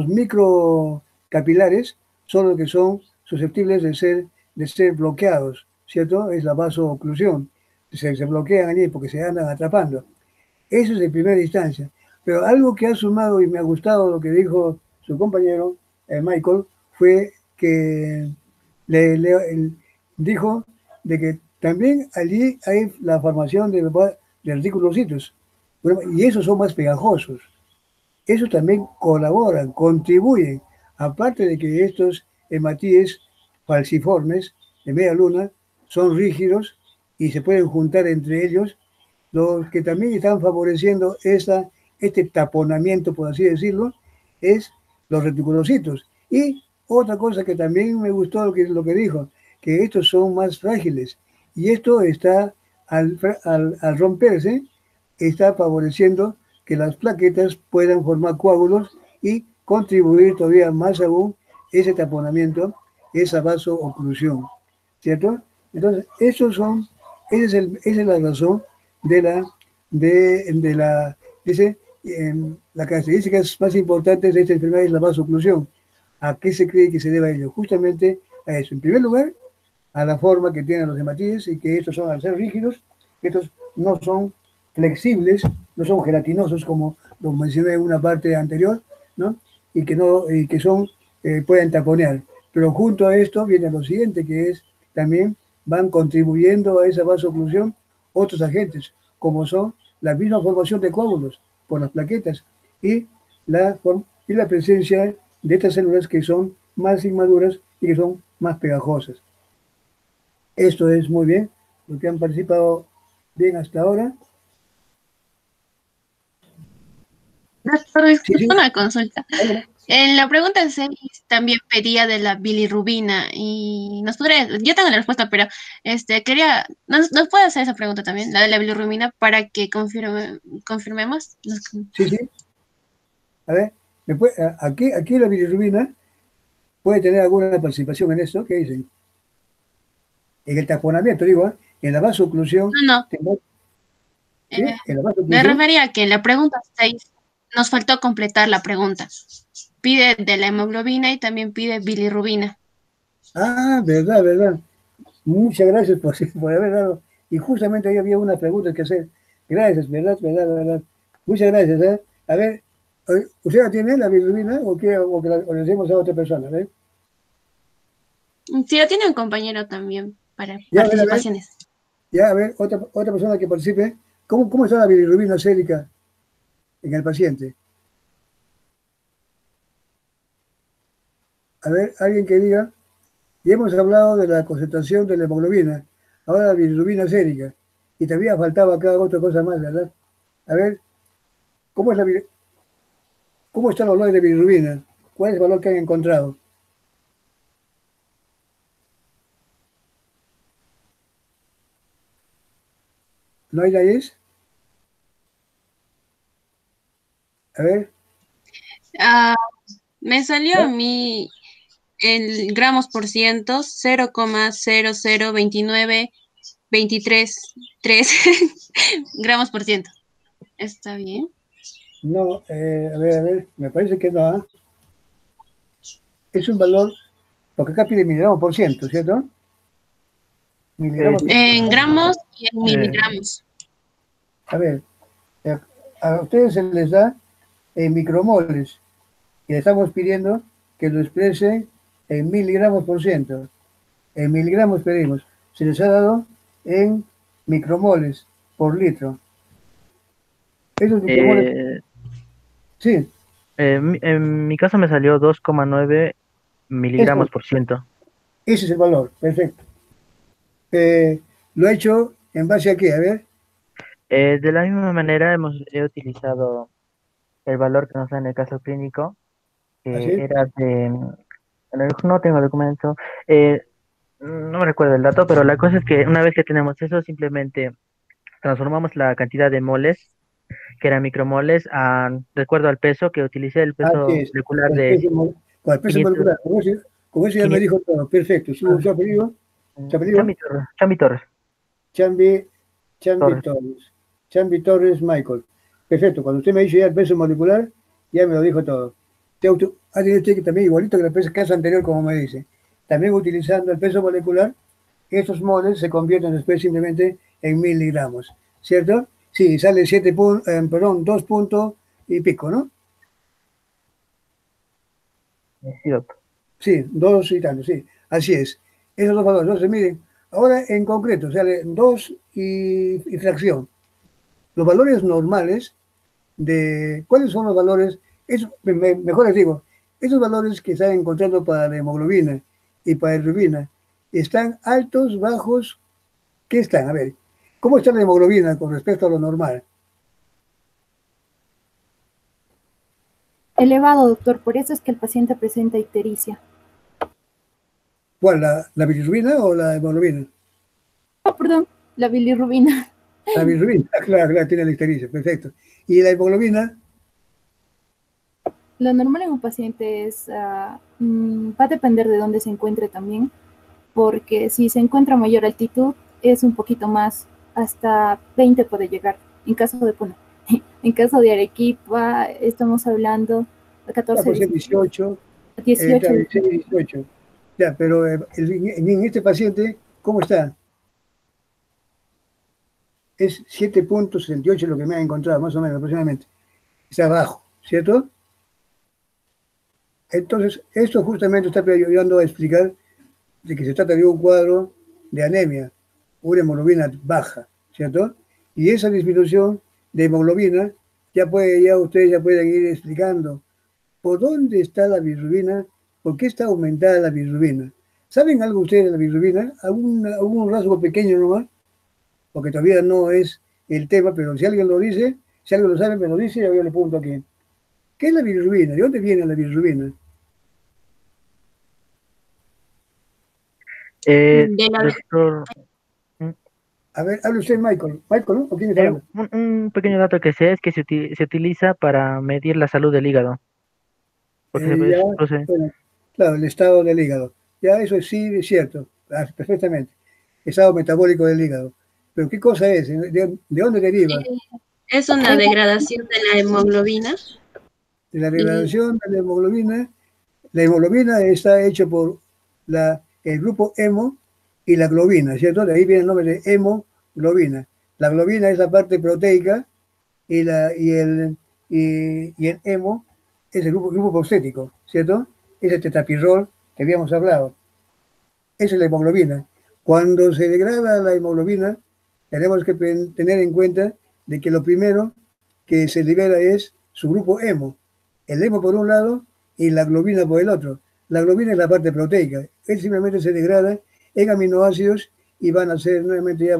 microcapilares son los que son susceptibles de ser bloqueados, ¿cierto? Es la vasooclusión. Se bloquean allí porque se andan atrapando. Eso es en primera instancia. Pero algo que ha sumado y me ha gustado lo que dijo su compañero, Michael, fue que él dijo de que también allí hay la formación de reticulocitos. Bueno, y esos son más pegajosos. Esos también colaboran, contribuyen. Aparte de que estos hematíes falciformes de media luna son rígidos y se pueden juntar entre ellos, los que también están favoreciendo este taponamiento, por así decirlo, es los reticulocitos. Y otra cosa que también me gustó lo que dijo, que estos son más frágiles. Y esto está, al romperse, está favoreciendo que las plaquetas puedan formar coágulos y contribuir todavía más aún ese taponamiento, esa vasooclusión, ¿cierto? Entonces, esa es la razón las características más importantes de esta enfermedad es la vasooclusión. ¿A qué se cree que se deba ello? Justamente a eso. En primer lugar, a la forma que tienen los hematíes y que estos son, al ser rígidos, estos no son flexibles, no son gelatinosos como lo mencioné en una parte anterior, ¿no? Y que pueden taponear. Pero junto a esto viene lo siguiente, que es también van contribuyendo a esa vasooclusión otros agentes, como son la misma formación de coágulos por las plaquetas y la presencia de estas células que son más inmaduras y que son más pegajosas. Esto es muy bien, porque han participado bien hasta ahora. Doctor, disculpa una consulta. En la pregunta 6 también pedía de la bilirrubina y yo tengo la respuesta, pero ¿nos puede hacer esa pregunta también, la de la bilirrubina, para que confirmemos? Sí. A ver, aquí la bilirrubina puede tener alguna participación en esto, ¿qué dicen? En el taponamiento, digo, en la vasooclusión. No. ¿Sí? En la vasooclusión. Me refería a que en la pregunta 6 nos faltó completar la pregunta. Pide de la hemoglobina y también pide bilirrubina. Ah, verdad. Muchas gracias por haber dado. Y justamente ahí había una pregunta que hacer. Gracias, verdad. Muchas gracias. ¿Eh? A ver, ¿usted la tiene, la bilirrubina, o le decimos a otra persona? ¿Eh? Sí, la tiene un compañero también para Ya, participaciones. A ver, otra persona que participe. ¿Cómo está la bilirrubina sérica en el paciente? A ver, alguien que diga. Y hemos hablado de la concentración de la hemoglobina, ahora la bilirrubina sérica, y todavía faltaba acá otra cosa más, ¿verdad? A ver, ¿cómo está el valor de bilirrubina? ¿Cuál es el valor que han encontrado? ¿No hay nadie? A ver. Me salió a mí en gramos por ciento 0,02923 gramos por ciento. ¿Está bien? No, a ver, me parece que no. Es un valor, porque acá pide miligramos por ciento, ¿cierto? En gramos y en miligramos. A ver, a ustedes se les da en micromoles y le estamos pidiendo que lo expresen en miligramos por ciento. En miligramos pedimos. Se les ha dado en micromoles por litro. Esos micromoles. Sí. En mi caso me salió 2,9 miligramos por ciento. Ese es el valor, perfecto. ¿Lo he hecho en base a qué? A ver. De la misma manera he utilizado el valor que nos da en el caso clínico, que era de... No tengo el documento, no me recuerdo el dato, pero la cosa es que una vez que tenemos eso, simplemente transformamos la cantidad de moles, que eran micromoles, de acuerdo al peso, que utilicé el peso molecular de... Con el peso molecular, como eso ya me dijo todo, perfecto. ¿Su apellido? Chambi Torres. Chambi Chambi Torres. Chambi Torres Michael. Perfecto, cuando usted me dice ya el peso molecular, ya me lo dijo todo. Ha tenido usted también igualito que el caso anterior, como me dice. También utilizando el peso molecular, estos moles se convierten después simplemente en miligramos, ¿cierto? Sí, sale 2 puntos y pico, ¿no? Cierto. Sí, 2 y tanto, sí, así es. Esos dos valores, entonces miren, ahora en concreto sale 2 y fracción. Los valores normales ¿cuáles son los valores? Mejor les digo, esos valores que están encontrando para la hemoglobina y para la bilirrubina, ¿están altos, bajos? ¿Qué están? A ver, ¿cómo está la hemoglobina con respecto a lo normal? Elevado, doctor, por eso es que el paciente presenta ictericia. ¿Cuál? ¿La bilirrubina o la hemoglobina? Oh, perdón, la bilirrubina. La bilirrubina, claro, tiene la ictericia, perfecto. ¿Y la hemoglobina? Lo normal en un paciente va a depender de dónde se encuentre también, porque si se encuentra a mayor altitud, es un poquito más, hasta 20 puede llegar, en caso de Puno. En caso de Arequipa, estamos hablando de 14, Pues 18, 18. 18. Ya, pero en este paciente, ¿cómo está? Es 7.68 lo que me ha encontrado, más o menos, aproximadamente. Está abajo, ¿cierto? Entonces, esto justamente está ayudando a explicar de que se trata de un cuadro de anemia, una hemoglobina baja, ¿cierto? Y esa disminución de hemoglobina, ustedes ya pueden ir explicando por dónde está la bilirrubina, por qué está aumentada la bilirrubina. ¿Saben algo ustedes de la bilirrubina? ¿Algún rasgo pequeño nomás? Porque todavía no es el tema, pero si alguien lo dice, si alguien lo sabe, me lo dice, yo le pregunto aquí. ¿Qué es la bilirrubina? ¿De dónde viene la bilirrubina? Doctor, A ver, hable usted, Michael. Michael, ¿no? ¿O quién está hablando? un pequeño dato que sé es que se utiliza para medir la salud del hígado. Porque Ya, bueno, claro, el estado del hígado. Ya, eso sí es cierto, perfectamente. Estado metabólico del hígado. Pero ¿qué cosa es? ¿De dónde deriva? Es una degradación de la hemoglobina. De la degradación de la hemoglobina. La hemoglobina está hecha por el grupo hemo y la globina, ¿cierto? De ahí viene el nombre de hemoglobina. La globina es la parte proteica y el hemo es el grupo prostético, ¿cierto? Es el tetrapirrol que habíamos hablado. Esa es la hemoglobina. Cuando se degrada la hemoglobina, tenemos que tener en cuenta de que lo primero que se libera es su grupo hemo. El hemo por un lado y la globina por el otro. La globina es la parte proteica. Él simplemente se degrada en aminoácidos y van a ser nuevamente ya,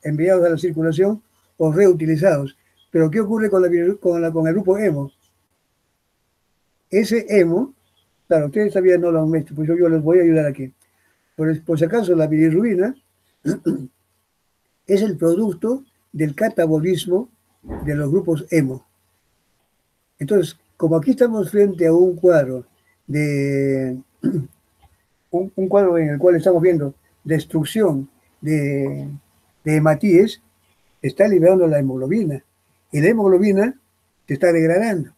enviados a la circulación o reutilizados. Pero ¿qué ocurre con el grupo hemo? Ese hemo, claro, ustedes todavía no lo han visto, pues yo les voy a ayudar aquí. Por si acaso, la bilirrubina es el producto del catabolismo de los grupos hemo. Entonces, como aquí estamos frente a un cuadro un cuadro en el cual estamos viendo destrucción de hematíes, está liberando la hemoglobina. Y la hemoglobina se está degradando.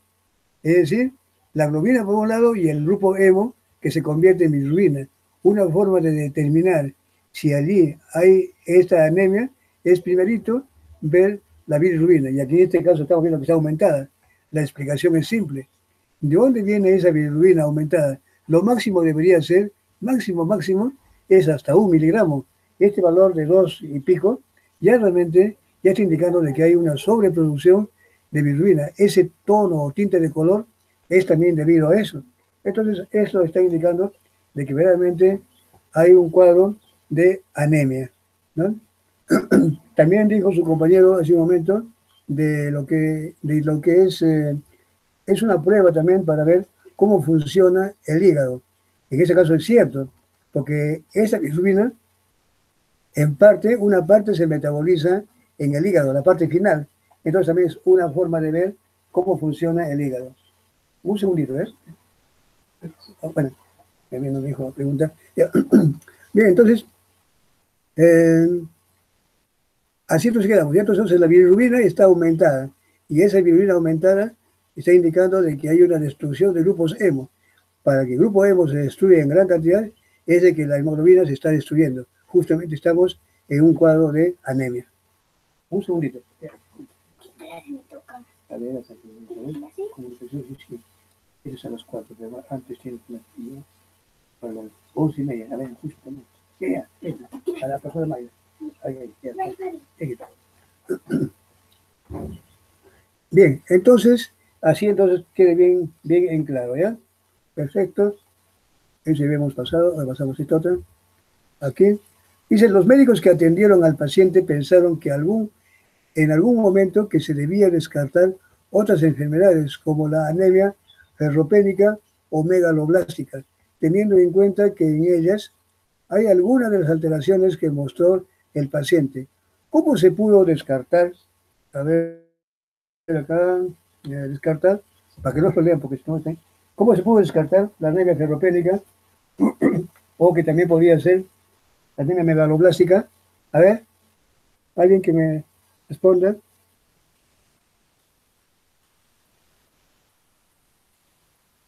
Es decir, la globina por un lado y el grupo hemo que se convierte en bilirrubina. Una forma de determinar si allí hay esta anemia es primerito ver la bilirrubina. Y aquí en este caso estamos viendo que está aumentada. La explicación es simple. ¿De dónde viene esa bilirrubina aumentada? Lo máximo debería ser, máximo, es hasta 1 miligramo. Este valor de 2 y pico ya realmente ya está indicando de que hay una sobreproducción de bilirrubina. Ese tono o tinte de color es también debido a eso. Entonces, esto está indicando de que verdaderamente hay un cuadro de anemia, ¿no? También dijo su compañero hace un momento de lo que es una prueba también para ver cómo funciona el hígado. En ese caso es cierto, porque esa bilirrubina, una parte se metaboliza en el hígado, la parte final. Entonces también es una forma de ver cómo funciona el hígado. Un segundito, ¿ves? Bueno, también nos dijo pregunta. Bien, entonces, Así entonces quedamos. Y entonces la bilirrubina está aumentada. Y esa bilirrubina aumentada está indicando de que hay una destrucción de grupos hemo. Para que el grupo hemo se destruya en gran cantidad, es de que la hemoglobina se está destruyendo. Justamente estamos en un cuadro de anemia. Un segundito. A ver, hasta que comunicación física. Es a las 4, pero antes tiene que ir para las 11:30. A ver, justamente. Ya, a la persona mayor. Ahí, ya. Bien, entonces, así entonces quede bien en claro, ¿ya? Perfecto. Ese habíamos pasado, ahora pasamos a esta otra. Aquí. Dice, los médicos que atendieron al paciente pensaron que en algún momento que se debía descartar otras enfermedades como la anemia ferropénica o megaloblástica, teniendo en cuenta que en ellas hay algunas de las alteraciones que mostró el paciente. ¿Cómo se pudo descartar? A ver, acá, descartar, para que no se lean porque si no están. ¿Cómo se pudo descartar la anemia ferropénica o que también podría ser la anemia megaloblástica? A ver, alguien que me responda.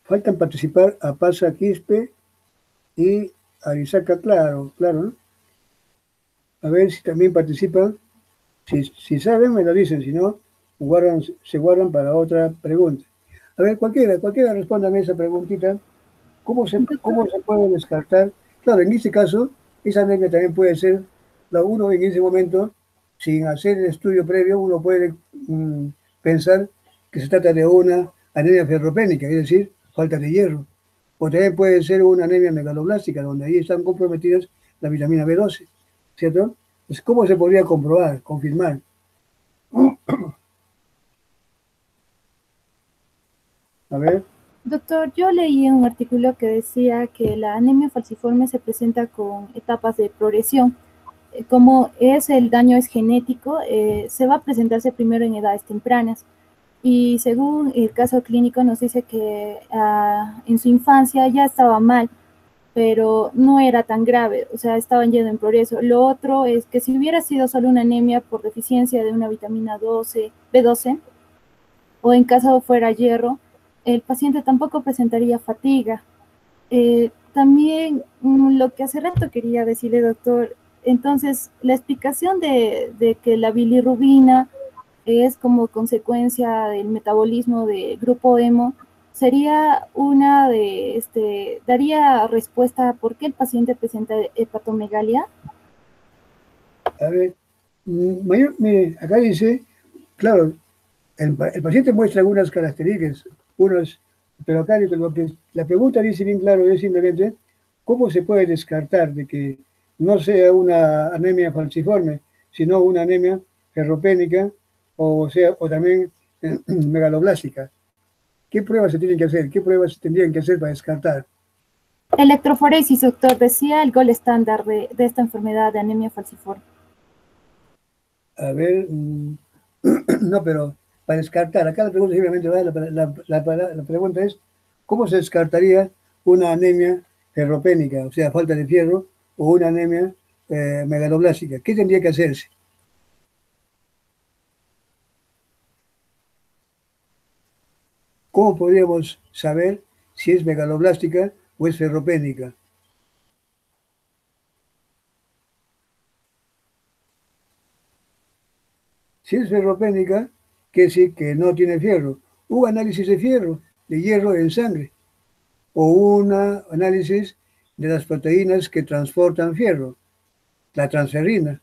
Faltan participar a Pasa Quispe y Arizaca, claro, ¿no? A ver si también participan. Si saben, me lo dicen, si no, se guardan para otra pregunta. A ver, cualquiera respóndame esa preguntita. ¿Cómo se puede descartar? Claro, en este caso, esa anemia también puede ser, uno en ese momento, sin hacer el estudio previo, uno puede pensar que se trata de una anemia ferropénica, es decir, falta de hierro. O también puede ser una anemia megaloblástica, donde ahí están comprometidas la vitamina B12, ¿cierto? Pues, ¿cómo se podría comprobar, confirmar? A ver. Doctor, yo leí un artículo que decía que la anemia falciforme se presenta con etapas de progresión. Como el daño es genético, se va a presentarse primero en edades tempranas. Y según el caso clínico nos dice que en su infancia ya estaba mal, pero no era tan grave, o sea, estaban yendo en progreso. Lo otro es que si hubiera sido solo una anemia por deficiencia de una vitamina B12, o en caso fuera hierro, el paciente tampoco presentaría fatiga. También lo que hace rato quería decirle, doctor, entonces la explicación de que la bilirrubina es como consecuencia del metabolismo del grupo hemo, sería daría respuesta a por qué el paciente presenta hepatomegalia. A ver, mire, acá dice, claro, el paciente muestra algunas características, pero acá la pregunta dice bien claro, es simplemente, ¿cómo se puede descartar de que no sea una anemia falciforme, sino una anemia ferropénica o también megaloblástica? ¿Qué pruebas se tienen que hacer? ¿Qué pruebas se tendrían que hacer para descartar? Electroforesis, doctor, decía el gol estándar de esta enfermedad de anemia falciforme. A ver, no, pero para descartar, acá la pregunta simplemente la pregunta es, ¿cómo se descartaría una anemia ferropénica, o sea, falta de fierro, o una anemia megaloblástica? ¿Qué tendría que hacerse? ¿Cómo podríamos saber si es megaloblástica o es ferropénica? Si es ferropénica, quiere decir que no tiene fierro. Un análisis de hierro en sangre, o un análisis de las proteínas que transportan fierro, la transferrina.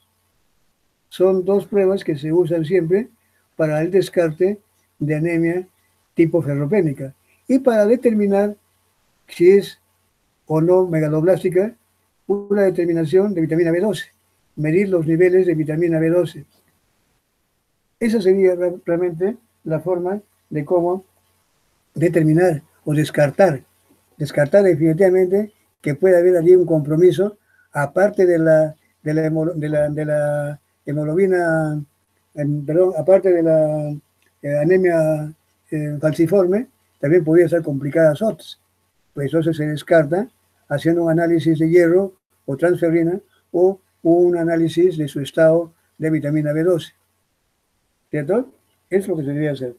Son dos pruebas que se usan siempre para el descarte de anemia tipo ferropénica y para determinar si es o no megaloblástica, una determinación de vitamina B12, medir los niveles de vitamina B12. Esa sería realmente la forma de cómo determinar o descartar definitivamente que puede haber allí un compromiso, aparte de la hemoglobina, aparte de la anemia falciforme, también podría ser complicadas otras. Pues entonces se descarta haciendo un análisis de hierro o transferrina o un análisis de su estado de vitamina B12. ¿Cierto? Es lo que se debe hacer.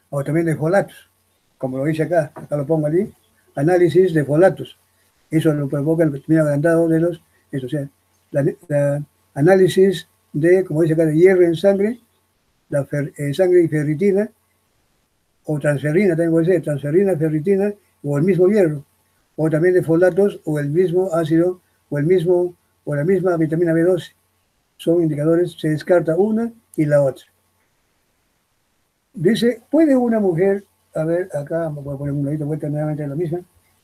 O también de folatos, como lo dice acá lo pongo allí, análisis de folatos. Eso lo provoca el vitamina agrandado de los, eso, o sea, la análisis de, como dice acá, de hierro en sangre, sangre y ferritina, o transferrina, también puede ser, transferrina, ferritina, o el mismo hierro, o también de folatos, o el mismo ácido, o la misma vitamina B12. Son indicadores, se descarta una y la otra. Dice, ¿puede una mujer, a ver, acá voy a poner un ladito vuelta nuevamente a la misma,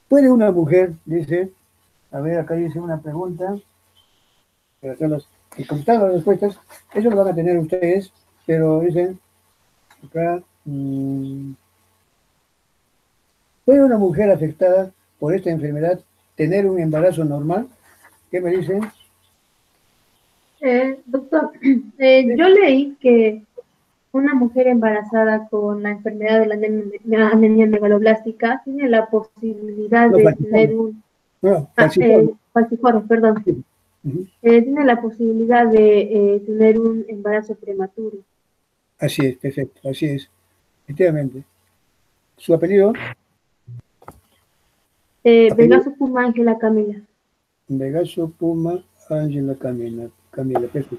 ¿puede una mujer, dice, a ver, acá dice una pregunta, pero como están las respuestas, eso lo van a tener ustedes, pero dicen, acá, ¿puede una mujer afectada por esta enfermedad tener un embarazo normal? ¿Qué me dicen? Doctor, yo leí que una mujer embarazada con la enfermedad de la anemia megaloblástica tiene la posibilidad de tener un... falciforme, perdón. Sí. Uh-huh. Tiene la posibilidad de tener un embarazo prematuro. Así es, perfecto, así es, efectivamente. ¿Su apellido? Vegaso Puma Ángela Camila. Vegaso Puma Ángela Camila, perfecto.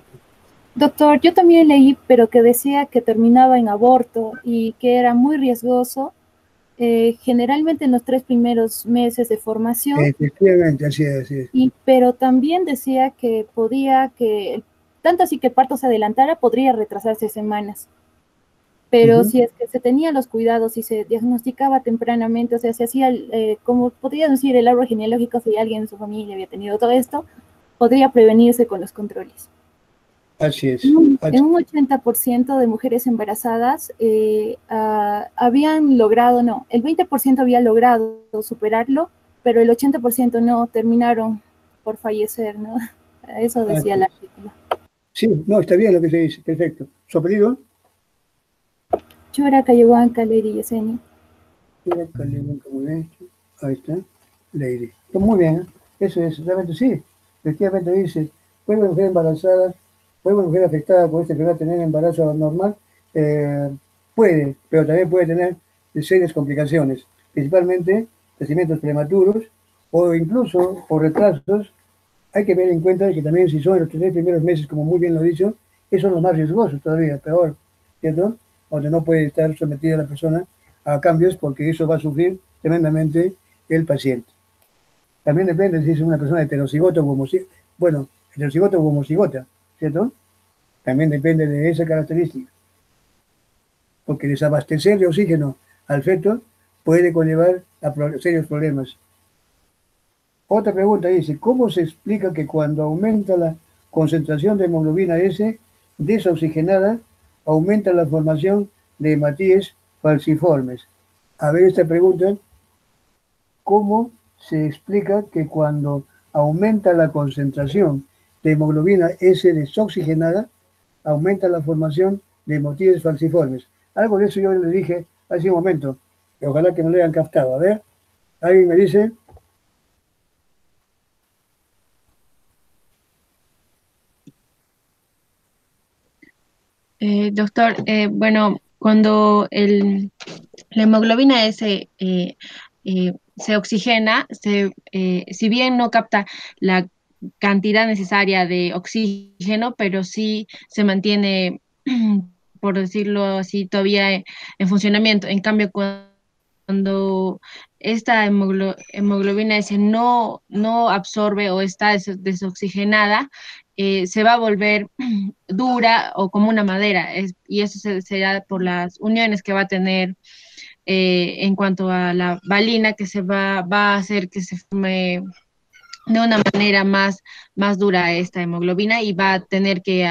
Doctor, yo también leí, pero que decía que terminaba en aborto y que era muy riesgoso, generalmente en los 3 primeros meses de formación. Efectivamente, así es, así es. Pero también decía que tanto así que el parto se adelantara, podría retrasarse semanas. Pero si es que se tenían los cuidados y se diagnosticaba tempranamente, o sea, se hacía, como podría decir, el árbol genealógico, si alguien en su familia había tenido todo esto, podría prevenirse con los controles. Así es. En un 80% de mujeres embarazadas habían logrado, no, el 20% había logrado superarlo, pero el 80% no, terminaron por fallecer, ¿no? Eso decía el artículo. Sí, no, está bien lo que se dice, perfecto. ¿Su apellido? Chura Cayehuanca, Lady Yesenia. Chura Cayehuanca, muy bien. Ahí está, Lady. Muy bien, eso es, realmente sí. Efectivamente dice, puede una mujer embarazada, puede una mujer afectada por esta enfermedad tener embarazo normal, puede, pero también puede tener serias complicaciones, principalmente nacimientos prematuros o incluso por retrasos. Hay que tener en cuenta que también si son en los 3 primeros meses, como muy bien lo he dicho, esos son los más riesgosos todavía, peor, ¿cierto? Donde no puede estar sometida la persona a cambios porque eso va a sufrir tremendamente el paciente. También depende si es una persona heterocigota o homocigota, bueno, heterocigota o homocigota, ¿cierto? También depende de esa característica. Porque desabastecer de oxígeno al feto puede conllevar a serios problemas. Otra pregunta dice, ¿cómo se explica que cuando aumenta la concentración de hemoglobina S desoxigenada, aumenta la formación de hematíes falciformes? A ver esta pregunta, ¿cómo se explica que cuando aumenta la concentración de hemoglobina S desoxigenada, aumenta la formación de hematíes falciformes? Algo de eso yo le dije hace un momento, y ojalá que no le hayan captado. A ver, ¿alguien me dice? Doctor, bueno, cuando la hemoglobina S se oxigena, si bien no capta la cantidad necesaria de oxígeno, pero sí se mantiene, por decirlo así, todavía en funcionamiento. En cambio, cuando esta hemoglobina S no absorbe o está desoxigenada, se va a volver dura o como una madera, y eso se da por las uniones que va a tener en cuanto a la valina, que va a hacer que se forme de una manera más dura esta hemoglobina y va a tener que,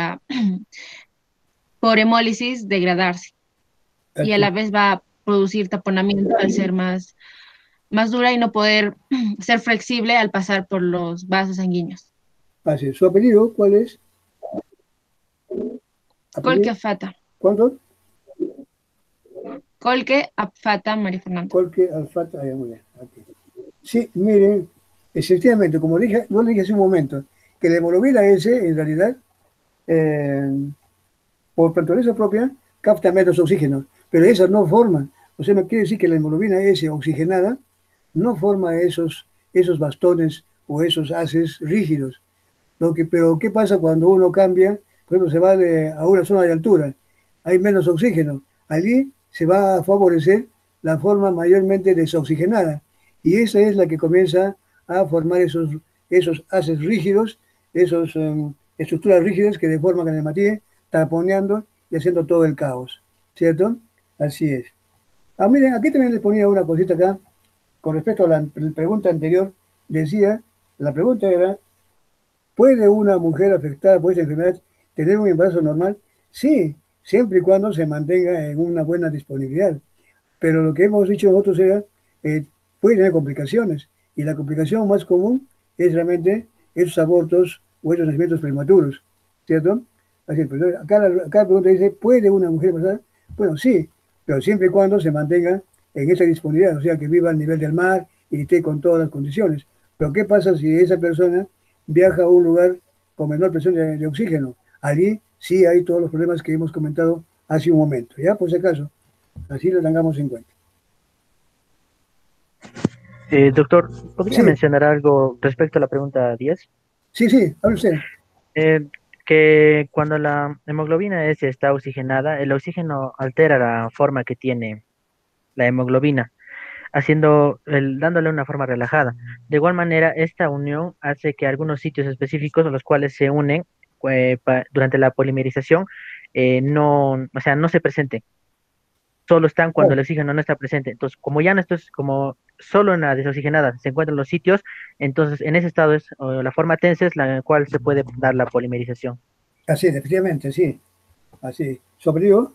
por hemólisis, degradarse. Y a la vez va a producir taponamiento al ser más dura y no poder ser flexible al pasar por los vasos sanguíneos. Así, ¿su apellido cuál es? Colque Afata. ¿Cuánto? Colque Afata, María Fernanda. Colque Afata, muy bien. Okay. Sí, miren, efectivamente, como dije, yo le dije hace un momento, que la hemoglobina S, en realidad, por naturaleza propia, capta menos oxígeno, pero esas no forman. O sea, no quiere decir que la hemoglobina S oxigenada no forma esos bastones o esos haces rígidos. Pero, ¿qué pasa cuando uno cambia? Por ejemplo, se va a una zona de altura, hay menos oxígeno. Allí se va a favorecer la forma mayormente desoxigenada. Y esa es la que comienza a formar esos haces rígidos, esas estructuras rígidas que deforman el hematíe, taponeando y haciendo todo el caos. ¿Cierto? Así es. Ah, miren, aquí también les ponía una cosita acá, con respecto a la pregunta anterior. Decía, la pregunta era, ¿puede una mujer afectada por esta enfermedad tener un embarazo normal? Sí, siempre y cuando se mantenga en una buena disponibilidad. Pero lo que hemos dicho nosotros era, puede tener complicaciones. Y la complicación más común es realmente esos abortos o esos nacimientos prematuros. ¿Cierto? Así, pero acá la pregunta dice, ¿puede una mujer pasar? Bueno, sí, pero siempre y cuando se mantenga en esa disponibilidad, o sea, que viva al nivel del mar y esté con todas las condiciones. Pero ¿qué pasa si esa persona viaja a un lugar con menor presión de oxígeno? Allí sí hay todos los problemas que hemos comentado hace un momento, ¿ya? Por si acaso, así lo tengamos en cuenta. Doctor, ¿podría Sí, mencionar algo respecto a la pregunta 10? sí, hable usted. Que cuando la hemoglobina S está oxigenada, el oxígeno altera la forma que tiene la hemoglobina, dándole una forma relajada. De igual manera, esta unión hace que algunos sitios específicos a los cuales se unen durante la polimerización no, o sea, no se presenten. Solo están cuando el Claro, oxígeno no está presente. Entonces, como ya no esto es como solo en la desoxigenada se encuentran los sitios, entonces en ese estado es la forma tensa es la cual se puede dar la polimerización. así es, efectivamente, sí, así. Sobrio,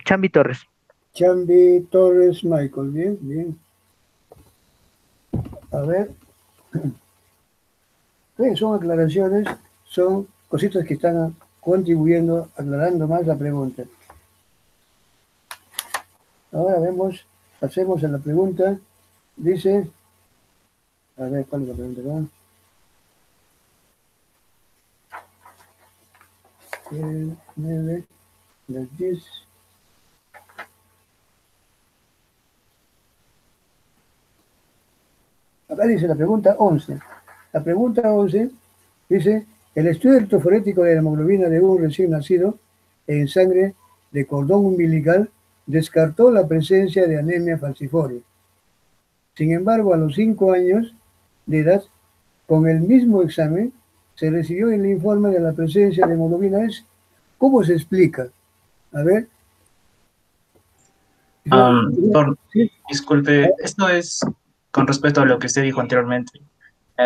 Chambi Torres. Chambi Torres Michael, bien, bien. A ver, son aclaraciones, son cositas que están contribuyendo, aclarando más la pregunta. Ahora hacemos en la pregunta, dice, a ver, ¿cuál es la pregunta acá? El 9, el 10. Acá dice la pregunta 11. La pregunta 11 dice, el estudio electroforético de la hemoglobina de un recién nacido en sangre de cordón umbilical descartó la presencia de anemia falciforme. Sin embargo, a los 5 años de edad, con el mismo examen, se recibió el informe de la presencia de hemoglobina S. ¿Cómo se explica? A ver. Doctor, ¿Sí? disculpe, esto es con respecto a lo que usted dijo anteriormente.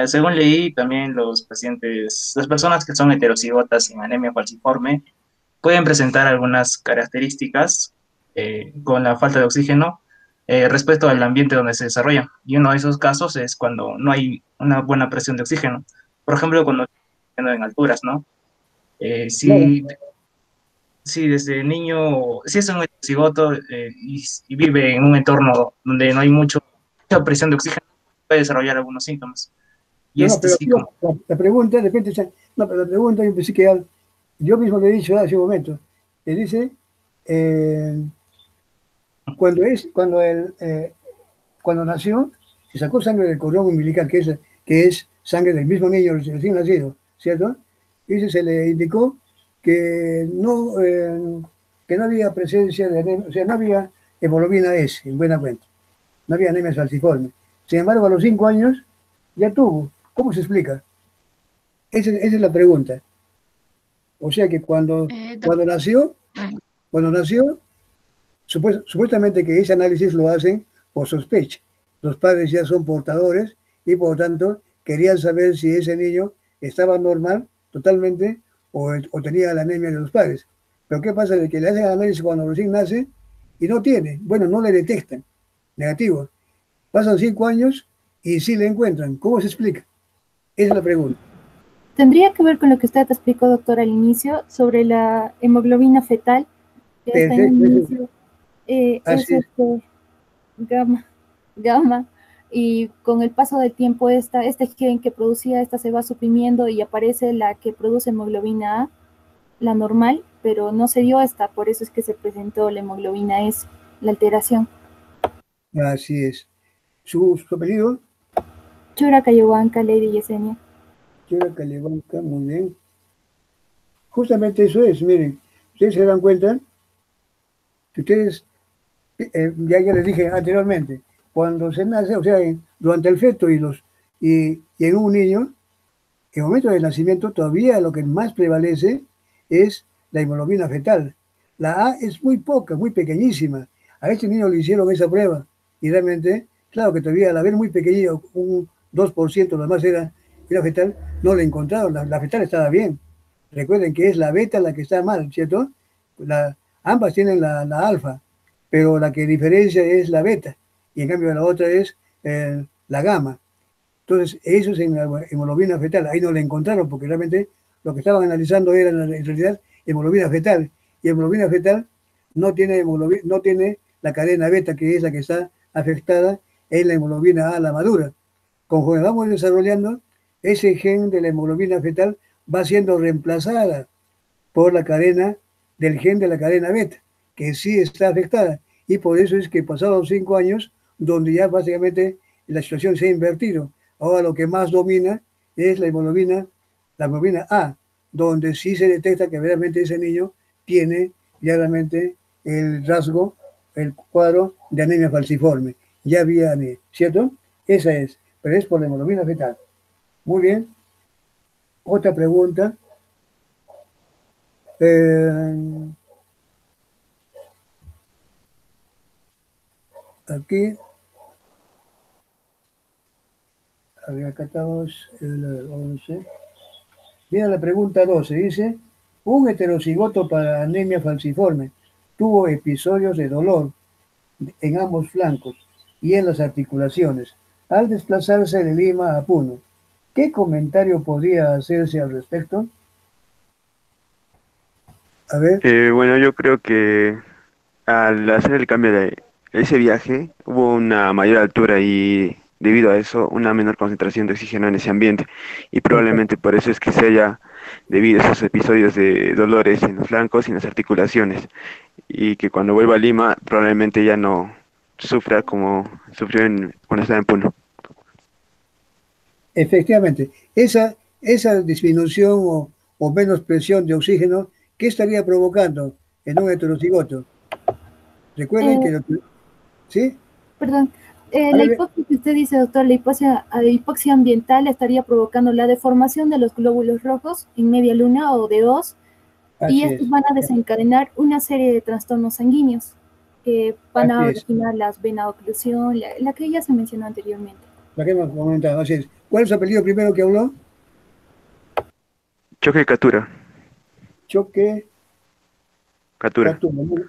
Según leí, también las personas que son heterocigotas sin anemia falciforme, pueden presentar algunas características con la falta de oxígeno respecto al ambiente donde se desarrollan. Y uno de esos casos es cuando no hay una buena presión de oxígeno. Por ejemplo, cuando están en alturas, ¿no? Eh, Claro. si Sí, desde niño, si es un cigoto y vive en un entorno donde no hay mucha presión de oxígeno, puede desarrollar algunos síntomas. Y No, no, este pero sí, como, la pregunta, de repente, no, pero la pregunta yo pensé que yo mismo le he dicho hace un momento, le dice, eh, cuando nació, se sacó sangre del cordón umbilical, que es sangre del mismo niño recién nacido, ¿cierto? Y se le indicó que no había presencia de anemia, o sea, no había hemoglobina S, en buena cuenta, no había anemia falciforme. Sin embargo, a los 5 años ya tuvo. ¿Cómo se explica? Esa es la pregunta. O sea que cuando, Doc- cuando nació, ah, cuando nació, supuestamente que ese análisis lo hacen por sospecha. Los padres ya son portadores y por lo tanto querían saber si ese niño estaba normal totalmente o tenía la anemia de los padres. Pero ¿qué pasa? De que le hacen el análisis cuando recién nace y no tiene. Bueno, no le detectan. Negativo. Pasan 5 años y sí le encuentran. ¿Cómo se explica? Esa es la pregunta. Tendría que ver con lo que usted explicó, doctor, al inicio, sobre la hemoglobina fetal, que está en Perfecto. un inicio, es Así es. gamma, gamma, y con el paso del tiempo este gen que producía esta se va suprimiendo y aparece la que produce hemoglobina A, la normal, pero no se dio esta, por eso es que se presentó la hemoglobina S, la alteración. Así es. ¿Su apellido? Chura Cayohuanca, Lady Yesenia. Chura Cayohuanca, muy bien. Justamente eso es, miren, ustedes se dan cuenta que ustedes, ya les dije anteriormente, cuando se nace, o sea, durante el feto y en un niño, en el momento del nacimiento todavía lo que más prevalece es la hemoglobina fetal. La A es muy poca, muy pequeñísima. A este niño le hicieron esa prueba y realmente, claro que todavía al haber muy pequeño, un 2%, lo demás era fetal, no le encontraron, la fetal estaba bien. Recuerden que es la beta la que está mal, ¿cierto? Ambas tienen la alfa, pero la que diferencia es la beta, y en cambio la otra es la gamma. Entonces, eso es en la hemoglobina fetal. Ahí no la encontraron, porque realmente lo que estaban analizando era en realidad hemoglobina fetal. Y hemoglobina fetal no tiene la cadena beta, que es la que está afectada en la hemoglobina A, la madura. Conforme vamos desarrollando, ese gen de la hemoglobina fetal va siendo reemplazada por la cadena del gen de la cadena beta, que sí está afectada. Y por eso es que pasados 5 años, donde ya básicamente la situación se ha invertido, ahora lo que más domina es la hemoglobina A, donde sí se detecta que realmente ese niño tiene ya realmente el rasgo, el cuadro de anemia falciforme. Ya había anemia, ¿cierto? Esa es, pero es por la hemoglobina fetal. Muy bien. Otra pregunta. Aquí. A ver, acá estamos. El 11. Mira la pregunta 12. Dice, un heterocigoto para anemia falciforme tuvo episodios de dolor en ambos flancos y en las articulaciones al desplazarse de Lima a Puno. ¿Qué comentario podría hacerse al respecto? A ver. Bueno, yo creo que al hacer el cambio de ese viaje hubo una mayor altura y debido a eso una menor concentración de oxígeno en ese ambiente y probablemente por eso es que se haya debido a esos episodios de dolores en los flancos y en las articulaciones y que cuando vuelva a Lima probablemente ya no sufra como sufrió cuando estaba en Puno. Efectivamente, esa disminución o menos presión de oxígeno, ¿qué estaría provocando en un heterocigoto? Recuerden que... ¿Sí? Perdón. La hipoxia que usted dice, doctor, la hipoxia ambiental estaría provocando la deformación de los glóbulos rojos en media luna o de os, y estos van a desencadenar una serie de trastornos sanguíneos que van a originar las venoclusión, la que ya se mencionó anteriormente. La que hemos comentado, así es. ¿Cuál es su apellido primero que habló? Choque Catura. Choque Catura.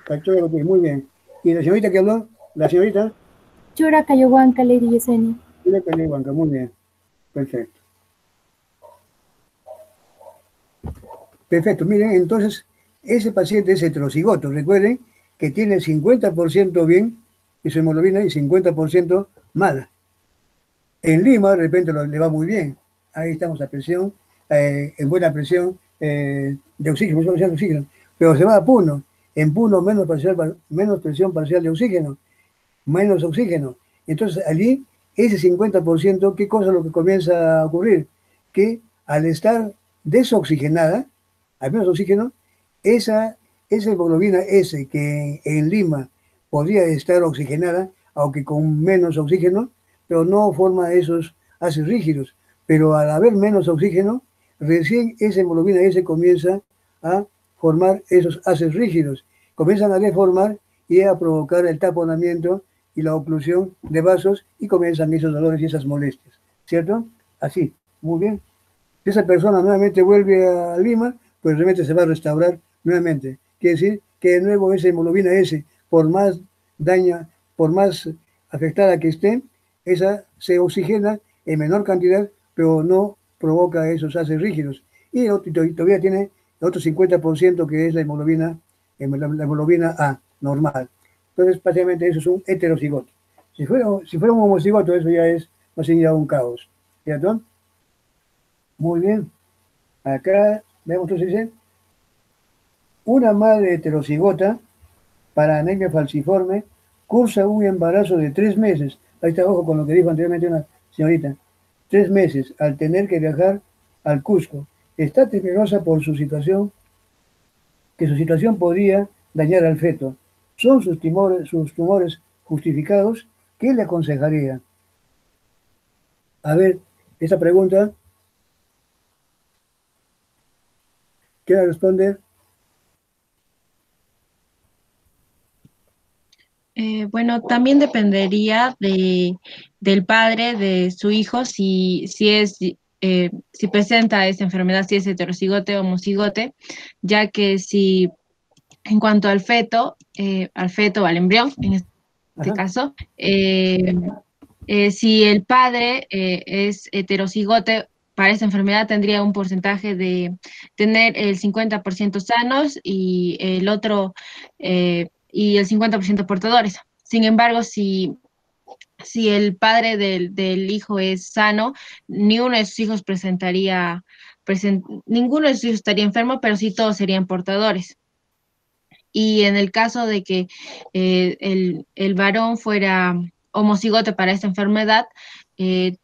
Catura, muy bien. ¿Y la señorita que habló? ¿La señorita? Chura Cayohuanca, Lady Yesenia. Chura Cayohuanca, muy bien. Perfecto. Perfecto, miren, entonces, ese paciente es heterocigoto. Recuerden que tiene 50% bien de su hemoglobina y 50% mala. En Lima, de repente le va muy bien. Ahí estamos a presión, en buena presión de oxígeno, pero se va a Puno. En Puno menos presión parcial de oxígeno, menos oxígeno. Entonces allí, ese 50%, ¿qué cosa es lo que comienza a ocurrir? Que al estar desoxigenada, al menos oxígeno, esa hemoglobina S que en Lima podría estar oxigenada, aunque con menos oxígeno, pero no forma esos haces rígidos. Pero al haber menos oxígeno, recién esa hemoglobina S comienza a formar esos haces rígidos. Comienzan a deformar y a provocar el taponamiento y la oclusión de vasos y comienzan esos dolores y esas molestias. ¿Cierto? Así. Muy bien. Si esa persona nuevamente vuelve a Lima, pues realmente se va a restaurar nuevamente. Quiere decir que de nuevo esa hemoglobina S, por más daña, por más afectada que esté, esa se oxigena en menor cantidad, pero no provoca esos haces rígidos. Y todavía tiene el otro 50% que es la hemoglobina A normal. Entonces, básicamente eso es un heterocigoto. Si fuera un homocigoto, eso ya es más bien ya un caos. ¿Cierto? Muy bien. Acá, vemos entonces, dice, una madre heterocigota para anemia falciforme cursa un embarazo de 3 meses. Ahí está, ojo con lo que dijo anteriormente una señorita. 3 meses al tener que viajar al Cusco. Está temerosa por su situación, que su situación podría dañar al feto. ¿Son sus tumores justificados? ¿Qué le aconsejaría? A ver, esta pregunta, ¿quiere responder? Bueno, también dependería del padre de su hijo, si presenta esa enfermedad, si es heterocigote o homocigote, ya que si en cuanto al feto, al embrión, en este Ajá. caso, si el padre es heterocigote, para esa enfermedad tendría un porcentaje de tener el 50% sanos y el otro y el 50% portadores. Sin embargo, si el padre del hijo es sano, ni uno de sus hijos ninguno de sus hijos estaría enfermo, pero sí todos serían portadores. Y en el caso de que el varón fuera homocigote para esta enfermedad, eh,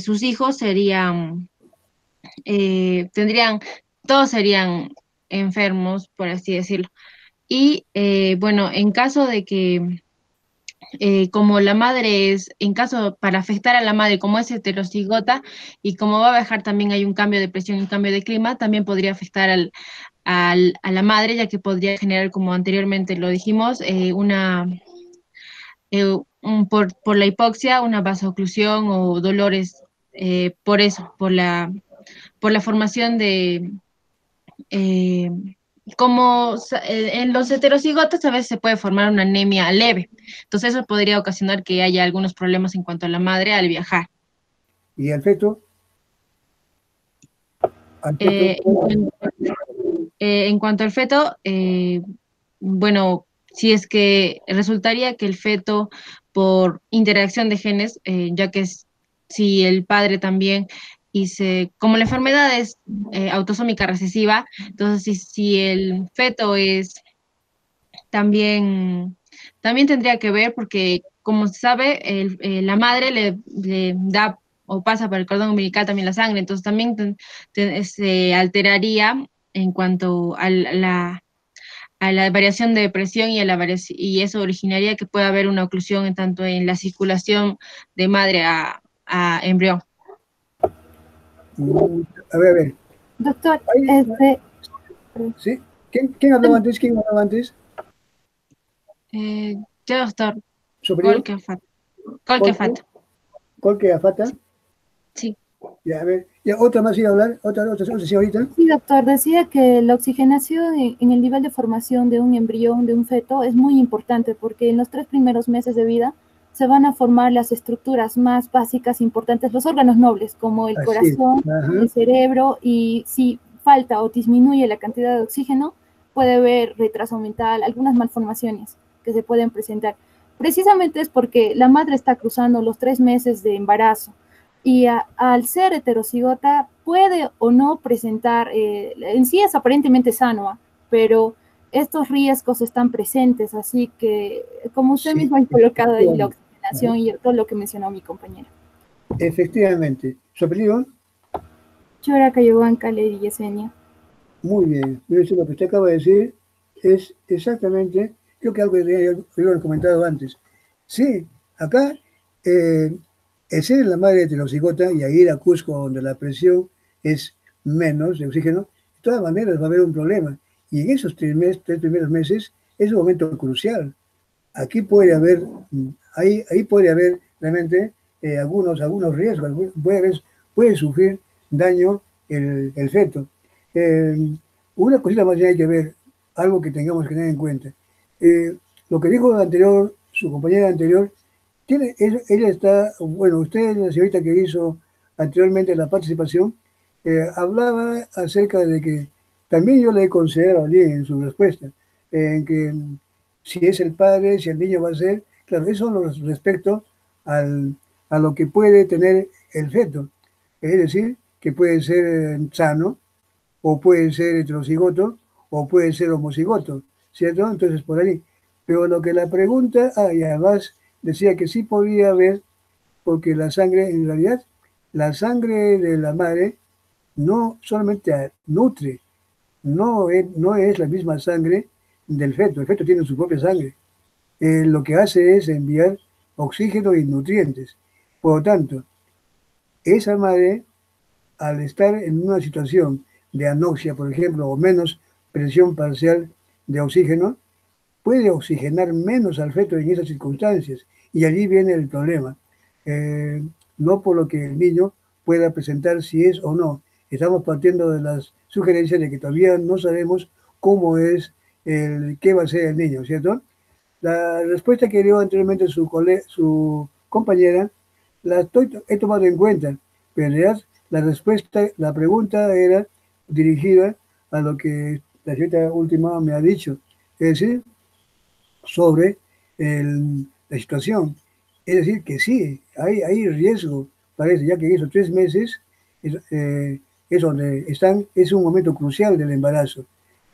sus hijos tendrían, todos serían enfermos, por así decirlo. Y bueno, en caso de que, como la madre en caso para afectar a la madre, como es heterocigota, y como va a bajar también hay un cambio de presión y un cambio de clima, también podría afectar a la madre, ya que podría generar, como anteriormente lo dijimos, por la hipoxia, una vasoclusión o dolores, por eso, por la formación eh, en los heterocigotos a veces se puede formar una anemia leve. Entonces eso podría ocasionar que haya algunos problemas en cuanto a la madre al viajar. ¿Y el feto? ¿Al feto? Eh, en, en cuanto al feto, bueno, si es que resultaría que el feto, por interacción de genes, ya que si el padre también, como la enfermedad es autosómica recesiva, entonces si el feto es también tendría que ver porque, como se sabe, la madre le da o pasa por el cordón umbilical también la sangre, entonces también se alteraría en cuanto a la variación de presión y eso originaría que pueda haber una oclusión tanto en la circulación de madre a embrión. A ver, a ver. Doctor, ¿Sí? ¿Quién hablaba antes? ¿Quién hablaba antes? Yo, doctor, ¿Superior? Colque Fat. ¿Colque Afata? Sí. Ya, a ver. Ya, otra más iba a hablar. Otra señorita. Sí, doctor, decía que la oxigenación en el nivel de formación de un embrión, de un feto, es muy importante porque en los 3 primeros meses de vida se van a formar las estructuras más básicas, importantes, los órganos nobles, como el corazón, el cerebro, y si falta o disminuye la cantidad de oxígeno, puede haber retraso mental, algunas malformaciones que se pueden presentar. Precisamente es porque la madre está cruzando los 3 meses de embarazo y al ser heterocigota puede o no presentar, en sí es aparentemente sano, pero estos riesgos están presentes, así que como usted mismo ha colocado ahí la oxigenación y todo lo que mencionó mi compañera. Efectivamente. ¿Su apellido? Chora Cayoban Caleri Yesenia. Muy bien. Lo que usted acaba de decir es exactamente, creo que algo que yo he comentado antes. Sí, acá el ser la madre heterocigota y a ir a Cusco donde la presión es menos de oxígeno, de todas maneras va a haber un problema. Y en esos 3 primeros meses es un momento crucial. Aquí puede haber, ahí puede haber realmente algunos riesgos, puede sufrir daño el feto. Una cosita más que hay que ver, algo que tengamos que tener en cuenta. Lo que dijo su compañera anterior, ella está, bueno, usted, la señorita que hizo anteriormente la participación, hablaba acerca de que también yo le he considerado bien en su respuesta, en que si es el padre, si el niño va a ser, Claro, eso respecto a lo que puede tener el feto. Es decir, que puede ser sano, o puede ser heterocigoto, o puede ser homocigoto, ¿cierto? Entonces, por ahí. Pero lo que la pregunta, y además decía que sí podía haber, porque la sangre, en realidad, la sangre de la madre no solamente nutre, no es la misma sangre del feto. El feto tiene su propia sangre. Lo que hace es enviar oxígeno y nutrientes. Por lo tanto, esa madre, al estar en una situación de anoxia, por ejemplo, o menos presión parcial de oxígeno, puede oxigenar menos al feto en esas circunstancias. Y allí viene el problema. No por lo que el niño pueda presentar si es o no. Estamos partiendo de las sugerencias de que todavía no sabemos cómo es, qué va a ser el niño, ¿cierto? La respuesta que dio anteriormente su compañera, he tomado en cuenta, pero en realidad la pregunta era dirigida a lo que la señorita última me ha dicho, es decir, sobre la situación. Es decir, que sí, hay riesgo, parece, ya que en esos 3 meses es donde están, es un momento crucial del embarazo.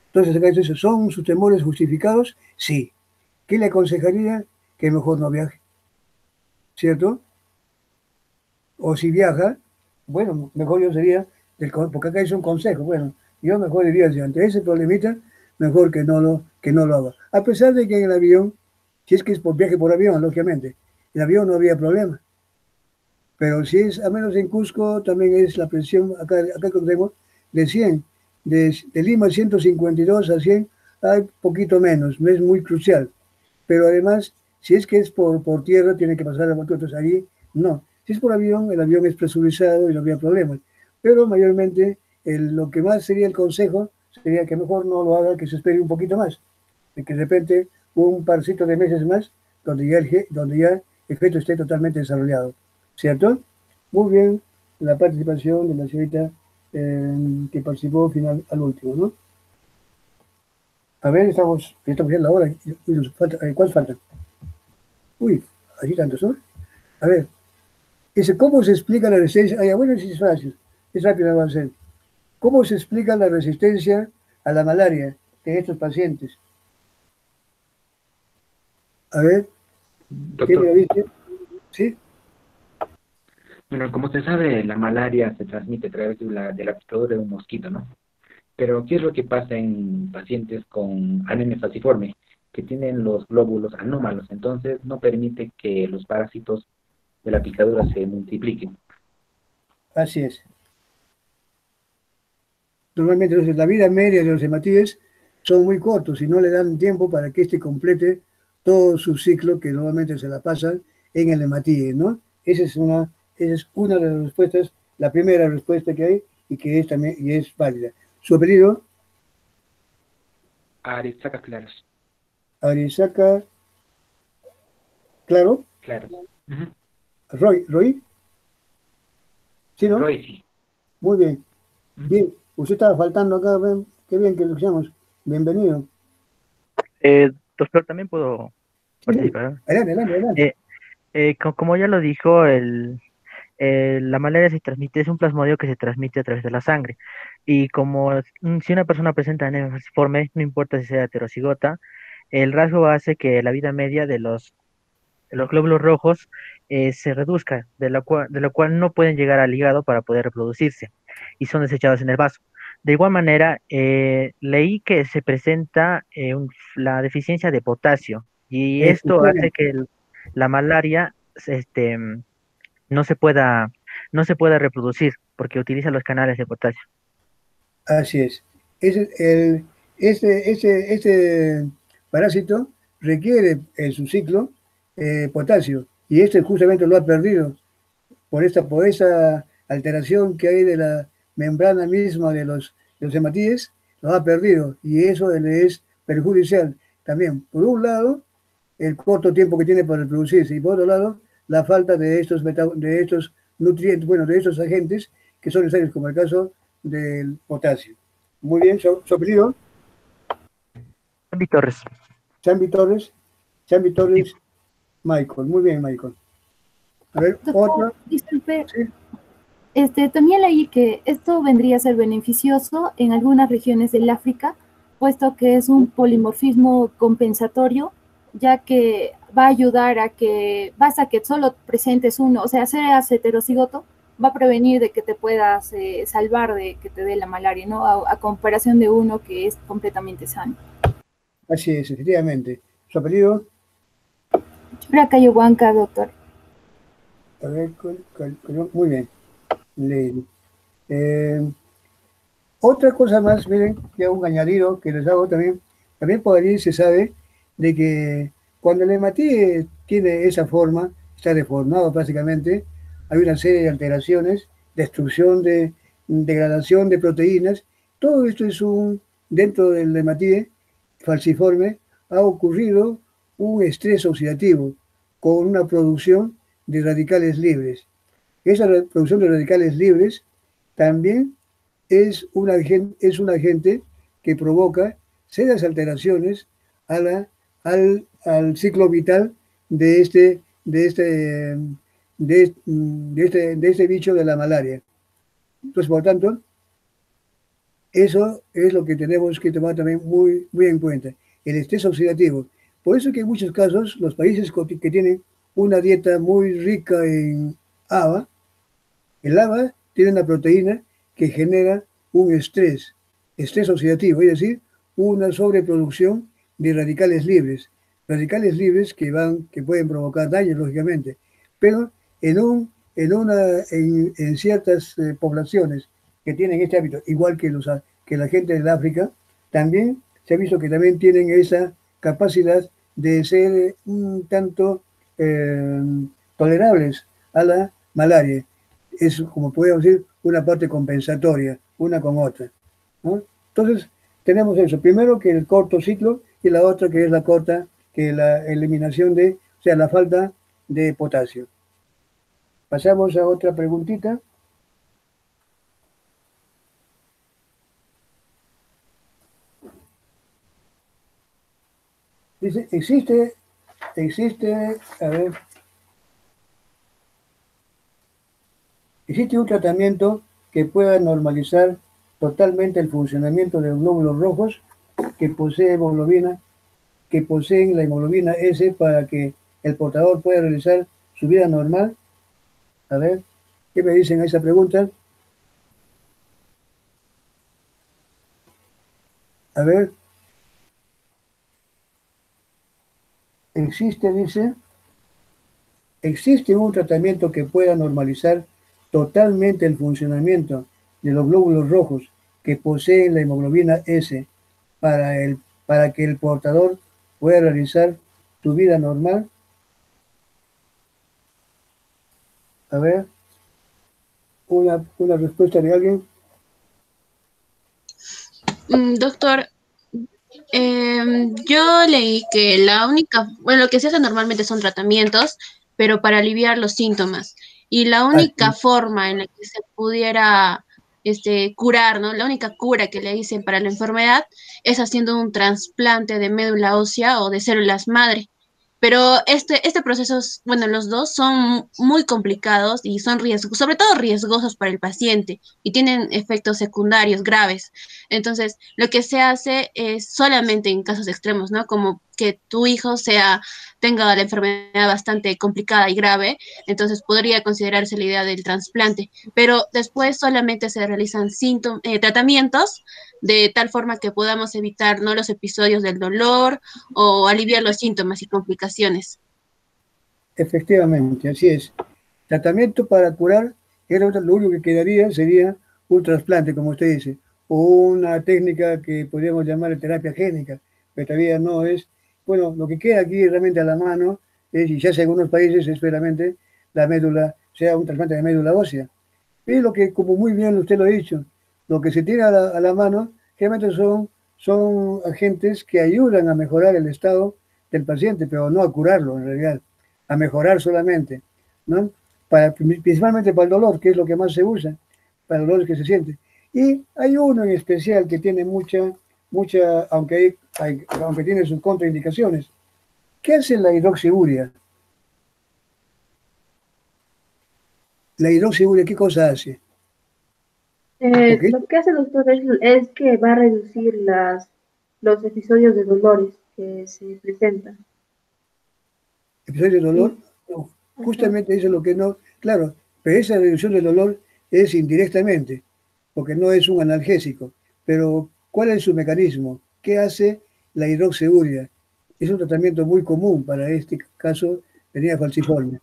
Entonces, acá dice, ¿son sus temores justificados? Sí. ¿Qué le aconsejaría? Que mejor no viaje, ¿cierto? O si viaja, bueno, mejor yo sería, porque acá es un consejo, bueno, yo mejor diría, si ante ese problemita, mejor que no lo haga. A pesar de que en el avión, si es que es por viaje por avión, lógicamente, en el avión no había problema. Pero si es, a menos en Cusco, también es la presión, acá tenemos, de 100, de Lima 152 a 100, hay poquito menos, no es muy crucial. Pero además, si es que es por tierra, tiene que pasar a entonces ahí no. Si es por avión, el avión es presurizado y no había problemas. Pero mayormente, lo que más sería el consejo sería que mejor no lo haga, que se espere un poquito más. De que de repente un parcito de meses más, donde ya el feto esté totalmente desarrollado. ¿Cierto? Muy bien la participación de la señorita que participó al último, ¿no? A ver, estamos viendo la hora. ¿Cuántos faltan? Uy, allí tantos, ¿no? A ver, ¿cómo se explica la resistencia? Bueno, sí es fácil, es rápido avanzar. ¿Cómo se explica la resistencia a la malaria en estos pacientes? A ver, ¿qué me dice? ¿Sí? Bueno, como se sabe, la malaria se transmite a través de la picadura de un mosquito, ¿no? Pero, ¿qué es lo que pasa en pacientes con anemia falciforme? Que tienen los glóbulos anómalos, entonces no permite que los parásitos de la picadura se multipliquen. Así es. Normalmente entonces, la vida media de los hematíes son muy cortos y no le dan tiempo para que éste complete todo su ciclo que normalmente se la pasan en el hematíe, ¿no? Esa es una de las respuestas, la primera respuesta que hay y que es válida. ¿Su apellido? Arizaca Claros. Arizaca, ¿claro? Claro. ¿Roy? ¿Sí, no? Roy, sí. Muy bien. Bien, usted estaba faltando acá, ven, qué bien que lo escuchamos. Bienvenido. Doctor, también puedo participar. Adelante. Como ya lo dijo, la malaria se transmite, es un plasmodio que se transmite a través de la sangre. Y si una persona presenta anemia falciforme, no importa si sea heterocigota, el rasgo hace que la vida media de los glóbulos rojos se reduzca, de lo cual no pueden llegar al hígado para poder reproducirse y son desechados en el vaso. De igual manera, leí que se presenta la deficiencia de potasio y esto hace que la malaria no se pueda reproducir porque utiliza los canales de potasio. Así es. Este parásito requiere en su ciclo potasio y este justamente lo ha perdido por esa alteración que hay de la membrana misma de los hematíes, lo ha perdido y eso le es perjudicial también. Por un lado, el corto tiempo que tiene para reproducirse y por otro lado, la falta de estos nutrientes, de estos agentes que son necesarios, como el caso del potasio. Muy bien, su apellido. Chambi Torres. Chambi Torres. Sí. Michael, muy bien, Michael. A ver, Doctor, otra. disculpe, Sí. también leí que esto vendría a ser beneficioso en algunas regiones del África, puesto que es un polimorfismo compensatorio, ya que va a ayudar a que, basta que solo presentes uno, o sea, seas heterocigoto, va a prevenir de que te puedas salvar de que te dé la malaria, ¿no? A comparación de uno que es completamente sano. Así es, efectivamente. ¿Su apellido? Churacayohuanca, doctor. A ver, muy bien. Lady. Otra cosa más, miren, ya un añadido que les hago también. También por allí se sabe de que cuando el hematíe tiene esa forma, está deformado prácticamente, hay una serie de alteraciones, destrucción de degradación de proteínas. Todo esto es dentro del hematíe falciforme, ha ocurrido un estrés oxidativo con una producción de radicales libres. Esa producción de radicales libres también es un agente que provoca serias alteraciones al ciclo vital de este bicho de la malaria. Entonces, por tanto, eso es lo que tenemos que tomar también muy, muy en cuenta, el estrés oxidativo. Por eso que en muchos casos los países que tienen una dieta muy rica en haba, el haba tiene una proteína que genera un estrés oxidativo, es decir, una sobreproducción de radicales libres que pueden provocar daños, lógicamente, pero en ciertas poblaciones que tienen este hábito, igual que la gente del África, también se ha visto que también tienen esa capacidad de ser un tanto tolerables a la malaria. Es, como podemos decir, una parte compensatoria, una con otra, ¿no? Entonces, tenemos eso. Primero que el corto ciclo y la otra que es la corta, que la eliminación o sea, la falta de potasio. Pasamos a otra preguntita. Dice, a ver, existe un tratamiento que pueda normalizar totalmente el funcionamiento de los glóbulos rojos que poseen la hemoglobina S para que el portador pueda realizar su vida normal. A ver, ¿qué me dicen a esa pregunta? A ver, existe un tratamiento que pueda normalizar totalmente el funcionamiento de los glóbulos rojos que poseen la hemoglobina S para que el portador pueda realizar su vida normal. A ver, una respuesta de alguien. Doctor, yo leí que lo que se hace normalmente son tratamientos, pero para aliviar los síntomas. Y la única forma en la que se pudiera curar, ¿no? La única cura que le dicen para la enfermedad es haciendo un trasplante de médula ósea o de células madre. Pero este proceso, bueno, los dos son muy complicados y son sobre todo riesgosos para el paciente y tienen efectos secundarios graves. Entonces, lo que se hace es solamente en casos extremos, ¿no? Como que tu hijo tenga la enfermedad bastante complicada y grave, entonces podría considerarse la idea del trasplante. Pero después solamente se realizan tratamientos de tal forma que podamos evitar, ¿no?, los episodios del dolor o aliviar los síntomas y complicaciones. Efectivamente, así es. Tratamiento para curar, lo único que quedaría sería un trasplante, como usted dice, o una técnica que podríamos llamar terapia génica, pero todavía no es. Bueno, lo que queda aquí realmente a la mano es, y ya sea en algunos países, es realmente la médula, sea un trasplante de médula ósea. Y lo que, como muy bien usted lo ha dicho, lo que se tiene a la mano realmente son agentes que ayudan a mejorar el estado del paciente, pero no a curarlo en realidad, a mejorar solamente, ¿no? Principalmente para el dolor, que es lo que más se usa, para el dolor que se siente. Y hay uno en especial que tiene aunque tiene sus contraindicaciones. ¿Qué hace la hidroxiuria? La hidroxiurea, ¿qué cosa hace? Ok, Lo que hace el doctor es que va a reducir los episodios de dolores que se presentan. episodio de dolor, Y, no, ajá. justamente eso es lo que no, claro, pero esa reducción del dolor es indirectamente, porque no es un analgésico. Pero, ¿cuál es su mecanismo? ¿Qué hace la hidroxiurea? Es un tratamiento muy común para este caso de anemia falciforme.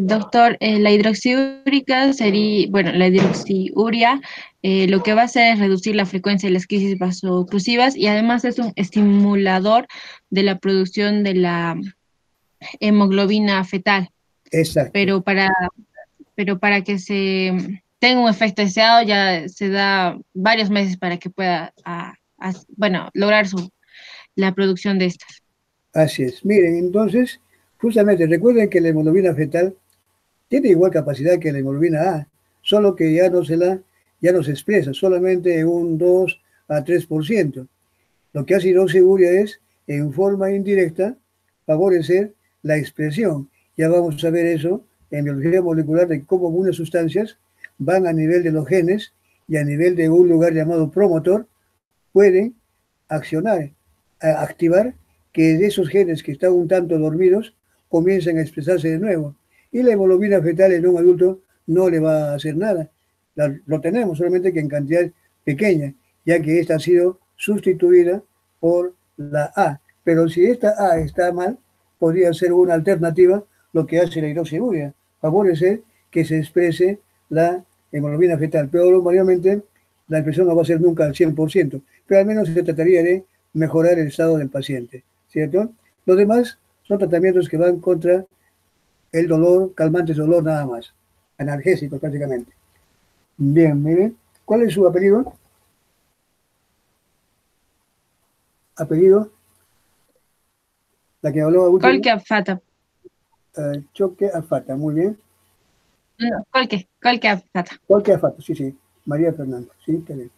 Doctor, la hidroxiúrica sería, bueno, la hidroxiuria lo que va a hacer es reducir la frecuencia de las crisis vasoclusivas y además es un estimulador de la producción de la hemoglobina fetal, Exacto, pero para, pero para que se tenga un efecto deseado ya se da varios meses para que pueda, bueno, lograr la producción de estas. así es. Miren, entonces, justamente recuerden que la hemoglobina fetal tiene igual capacidad que la hemoglobina A, solo que ya no se expresa, solamente un 2 a 3%. Lo que hace hidroxiurea es, en forma indirecta, favorecer la expresión. Ya vamos a ver eso en biología molecular de cómo unas sustancias van a nivel de los genes y a nivel de un lugar llamado promotor pueden accionar, activar que esos genes que están un tanto dormidos comiencen a expresarse de nuevo. Y la hemoglobina fetal en un adulto no le va a hacer nada. Lo tenemos solamente que en cantidad pequeña, ya que esta ha sido sustituida por la A. Pero si esta A está mal, podría ser una alternativa lo que hace la hidroxiurea, favorecer que se exprese la hemoglobina fetal. Pero mayormente la expresión no va a ser nunca al 100%, pero al menos se trataría de mejorar el estado del paciente, ¿cierto? Los demás son tratamientos que van contra el dolor, calmantes de dolor nada más, analgésicos prácticamente. Bien, miren, ¿cuál es su apellido? Apellido, la que habló último, Colque afata. Choque Afata, muy bien. No, Colque afata. Choque Afata, sí, sí, María Fernanda, sí, está bien.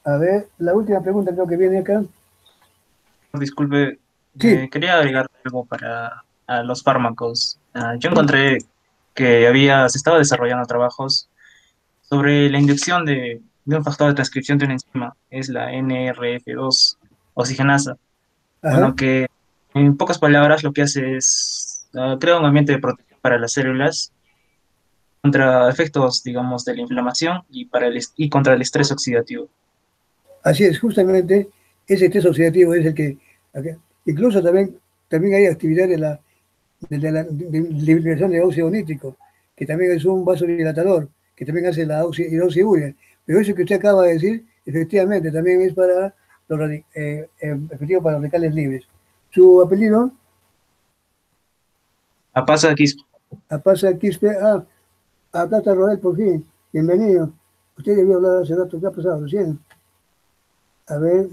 A ver, la última pregunta creo que viene acá. Disculpe, Sí, quería agregar algo para los fármacos. Yo encontré que se estaba desarrollando trabajos sobre la inducción de un factor de transcripción de una enzima, es la NRF2 oxigenasa. ajá, Bueno, que en pocas palabras lo que hace es crear un ambiente de protección para las células contra efectos, digamos, de la inflamación y, y contra el estrés oxidativo. así es, justamente ese estrés oxidativo es el que, incluso también hay actividad de la liberación de óxido nítrico, que también es un vasodilatador, que también hace la hidroxiurea. Pero eso que usted acaba de decir, efectivamente, también es para efectivo para los radicales libres. Su apellido, Pasa aquí. Apasa Quispe, acá está Roel por fin, bienvenido. Usted debió hablar hace rato, ¿qué ha pasado recién? A ver,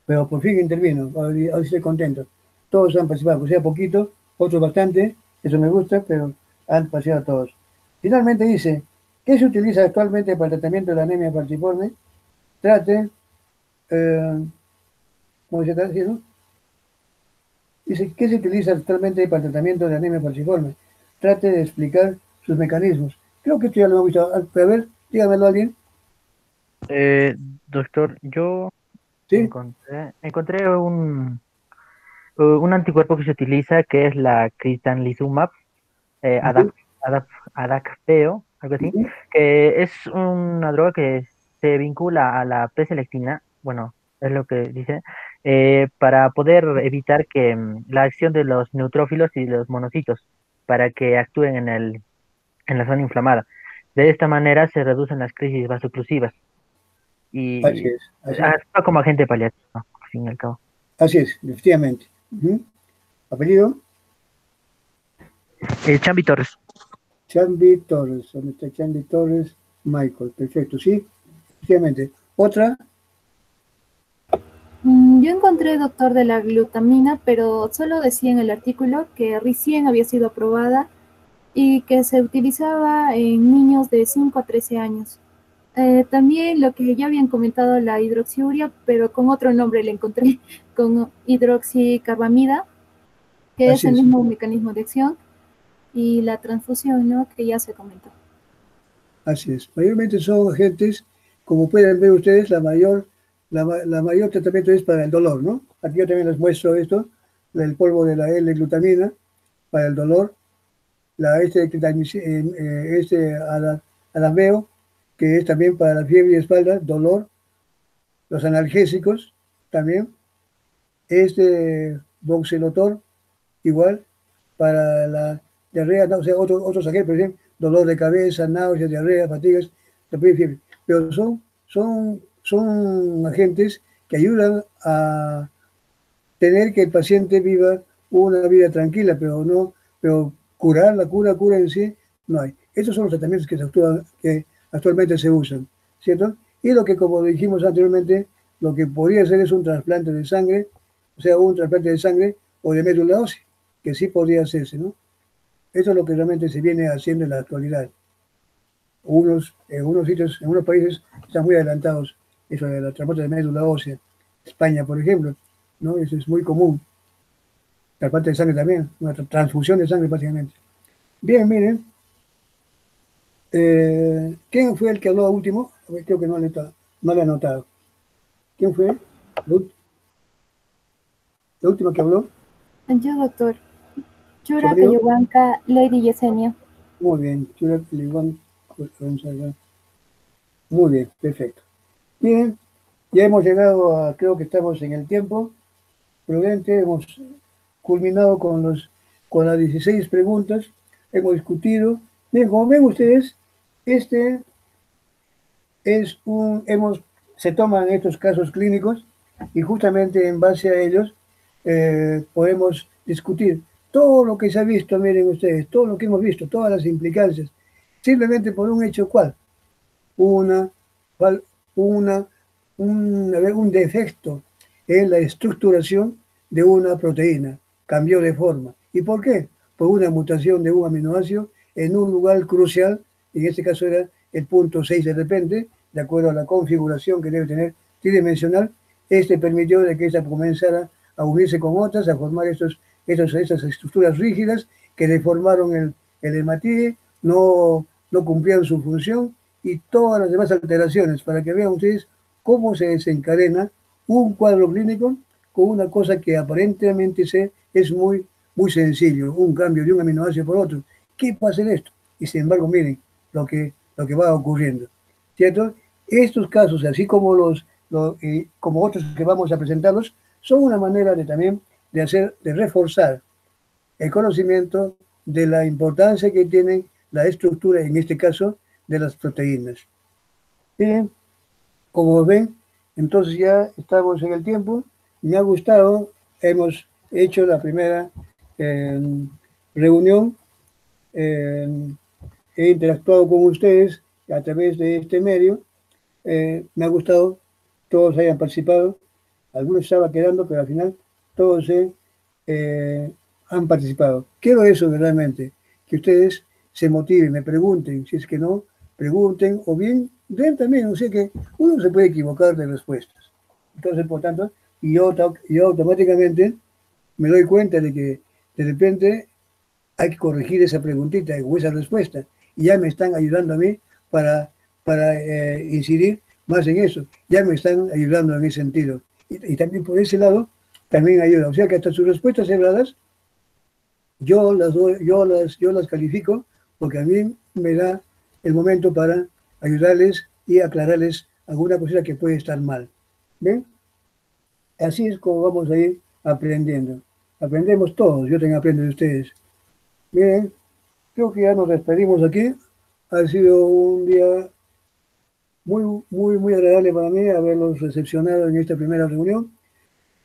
pero por fin intervino, hoy estoy contento. Todos han participado, o sea, poquito, otros bastante, eso me gusta, pero han participado todos. Finalmente dice, ¿qué se utiliza actualmente para el tratamiento de la anemia falciforme? Trate, eh, ¿cómo se está diciendo? Dice, ¿qué se utiliza actualmente para el tratamiento de la anemia falciforme? Trate de explicar sus mecanismos. Creo que esto ya lo hemos visto. A ver, dígamelo a alguien. Eh, Doctor, yo ¿Sí? encontré un anticuerpo que se utiliza que es la critanlizumab, eh, Ujú, adap, adapteo, algo así, ujú. que es una droga que se vincula a la preselectina, bueno, es lo que dice, para poder evitar que la acción de los neutrófilos y los monocitos, para que actúen en la zona inflamada. De esta manera se reducen las crisis vasoclusivas Así y es, actúa como agente paliativo, ¿no? Al fin y al cabo. así es, efectivamente. Ujú. Apellido, Chambi Torres. Chandy Torres. ¿Dónde está Chandy Torres? Michael, perfecto, sí, efectivamente. Otra, Yo encontré, doctor, de la glutamina, pero solo decía en el artículo que recién había sido aprobada y que se utilizaba en niños de 5 a 13 años. También lo que ya habían comentado, la hidroxiuria, pero con otro nombre le encontré, con hidroxicarbamida, que es así el es. mismo mecanismo de acción. y la transfusión, ¿no? Que ya se comentó. Así es. Mayormente son agentes, como pueden ver ustedes, la mayor tratamiento es para el dolor, ¿no? Aquí yo también les muestro esto, el polvo de la L-glutamina para el dolor, alameo, que es también para la fiebre y espalda, dolor, los analgésicos también, Voxelotor, igual, para la diarrea, no, o sea, otros agentes, por ejemplo, dolor de cabeza, náuseas, diarrea, fatigas, también fiebre. Pero son agentes que ayudan a tener que el paciente viva una vida tranquila, pero la cura en sí, no hay. Estos son los tratamientos que actualmente se usan, ¿cierto? Y lo que, como dijimos anteriormente, lo que podría ser es un trasplante de sangre, o sea, un trasplante de sangre o de médula ósea, que sí podría hacerse, ¿no? Eso es lo que realmente se viene haciendo en la actualidad. En unos sitios, en unos países están muy adelantados eso de la trasplante de médula ósea. España, por ejemplo, ¿no? Eso es muy común. Trasplante de sangre también, una transfusión de sangre básicamente. Bien, miren. ¿Quién fue el que habló último? Creo que no le he anotado. ¿Quién fue? ¿La última que habló? Yo, doctor. Yura Cayobanca, Lady Yesenia. Muy bien, Yura Cayobanca. Muy bien, perfecto. Bien, ya hemos llegado creo que estamos en el tiempo prudente, hemos culminado con las 16 preguntas, hemos discutido. Bien, como ven ustedes, se toman estos casos clínicos y justamente en base a ellos podemos discutir todo lo que se ha visto, miren ustedes, todo lo que hemos visto, todas las implicancias, simplemente por un hecho cual, un defecto en la estructuración de una proteína, cambió de forma. ¿Y por qué? Por una mutación de un aminoácido en un lugar crucial, en este caso era el punto 6 de repente, de acuerdo a la configuración que debe tener tridimensional, permitió de que esta comenzara a unirse con otras, a formar estas estructuras rígidas que deformaron el hematíe, no cumplieron su función, y todas las demás alteraciones, para que vean ustedes cómo se desencadena un cuadro clínico con una cosa que aparentemente es muy, muy sencillo, un cambio de un aminoácido por otro. ¿Qué pasa en esto? Y sin embargo, miren lo que va ocurriendo, ¿cierto? Estos casos, así como como otros que vamos a presentarlos, son una manera también de reforzar el conocimiento de la importancia que tiene la estructura, en este caso, de las proteínas. Bien, como ven, entonces ya estamos en el tiempo. Me ha gustado, hemos hecho la primera reunión, he interactuado con ustedes a través de este medio, me ha gustado, todos hayan participado, algunos estaban quedando, pero al final todos han participado. Quiero eso realmente, que ustedes se motiven, me pregunten, si es que no, pregunten, o bien den también, o sea que uno se puede equivocar de respuestas. Entonces, por tanto, yo automáticamente me doy cuenta de que de repente hay que corregir esa preguntita o esa respuesta, y ya me están ayudando a mí para incidir más en eso, ya me están ayudando en ese sentido. Y también por ese lado, también ayuda. O sea que hasta sus respuestas erradas, yo las califico, porque a mí me da el momento para ayudarles y aclararles alguna cosita que puede estar mal. ¿Ven? Así es como vamos a ir aprendiendo. Aprendemos todos, yo también aprendo de ustedes. Bien, creo que ya nos despedimos aquí. Ha sido un día muy, muy, muy agradable para mí haberlos recepcionado en esta primera reunión.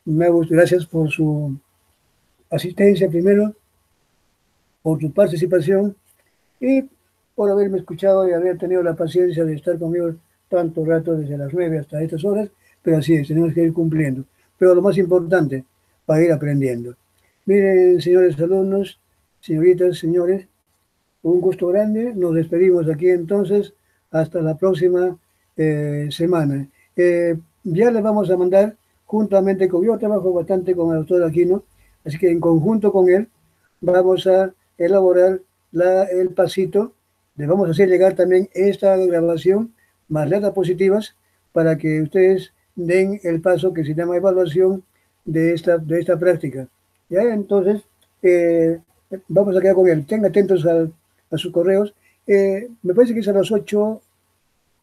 Gracias por su asistencia primero, por su participación y por haberme escuchado y haber tenido la paciencia de estar conmigo tanto rato, desde las 9 hasta estas horas, pero así es, tenemos que ir cumpliendo. Pero lo más importante, para ir aprendiendo. Miren, señores alumnos, señoritas, señores, un gusto grande. Nos despedimos aquí entonces hasta la próxima semana. Ya les vamos a mandar juntamente con yo, trabajo bastante con el doctor Aquino, así que en conjunto con él vamos a elaborar el pasito, les vamos a hacer llegar también esta grabación más las diapositivas para que ustedes den el paso que se llama evaluación de esta práctica. ¿Ya? Entonces, vamos a quedar con él. Estén atentos a sus correos. Me parece que es a las 8,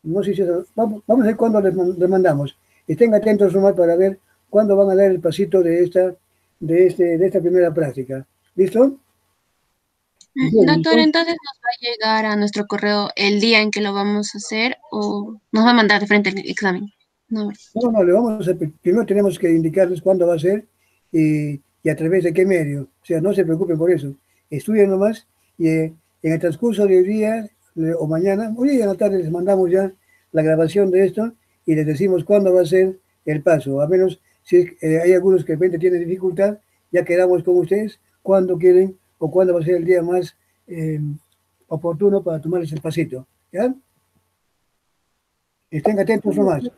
no sé si es vamos a ver cuándo les mandamos. Estén atentos nomás para ver cuándo van a dar el pasito de esta primera práctica. ¿Listo? Bien, Doctor, entonces nos va a llegar a nuestro correo el día en que lo vamos a hacer o nos va a mandar de frente el examen. No. No, le vamos a, primero tenemos que indicarles cuándo va a ser y a través de qué medio. O sea, no se preocupen por eso. Estudien nomás y en el transcurso del día o mañana, hoy en la tarde les mandamos ya la grabación de esto y les decimos cuándo va a ser el paso. A menos si hay algunos que de repente tienen dificultad, ya quedamos con ustedes cuándo quieren o cuándo va a ser el día más oportuno para tomarles el pasito. ¿Ya? Estén atentos nomás.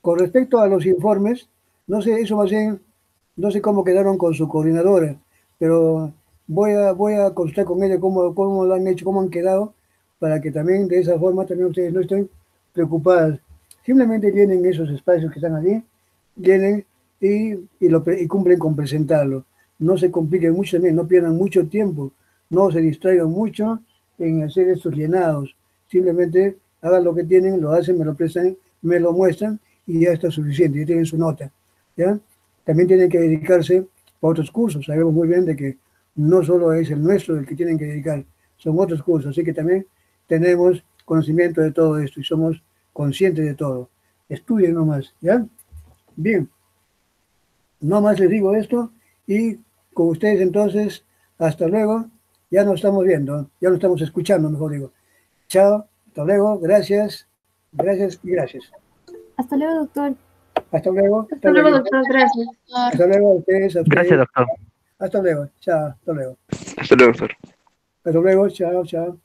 Con respecto a los informes, no sé, eso más bien, no sé cómo quedaron con su coordinadora, pero voy a consultar con ella cómo lo han hecho, cómo han quedado, para que también de esa forma también ustedes no estén preocupadas. Simplemente llenen esos espacios que están allí, llenen y cumplen con presentarlo. No se compliquen mucho también, no pierdan mucho tiempo, no se distraigan mucho en hacer estos llenados. Simplemente hagan lo que tienen, lo hacen, me lo prestan, me lo muestran y ya está suficiente, ya tienen su nota. ¿Ya? También tienen que dedicarse a otros cursos. Sabemos muy bien de que no solo es el nuestro el que tienen que dedicar, son otros cursos, así que también tenemos conocimiento de todo esto y somos conscientes de todo. Estudien nomás, ¿ya? Bien. No más les digo esto y con ustedes entonces, hasta luego. Ya nos estamos viendo, ya nos estamos escuchando, mejor digo. Chao, hasta luego, gracias, gracias y gracias. Hasta luego, doctor. Hasta luego. Hasta luego, doctor. Gracias. Hasta luego a ustedes. Gracias, doctor. Hasta luego. Chao. Hasta luego. Hasta luego, doctor. Hasta luego. Chao. Chao.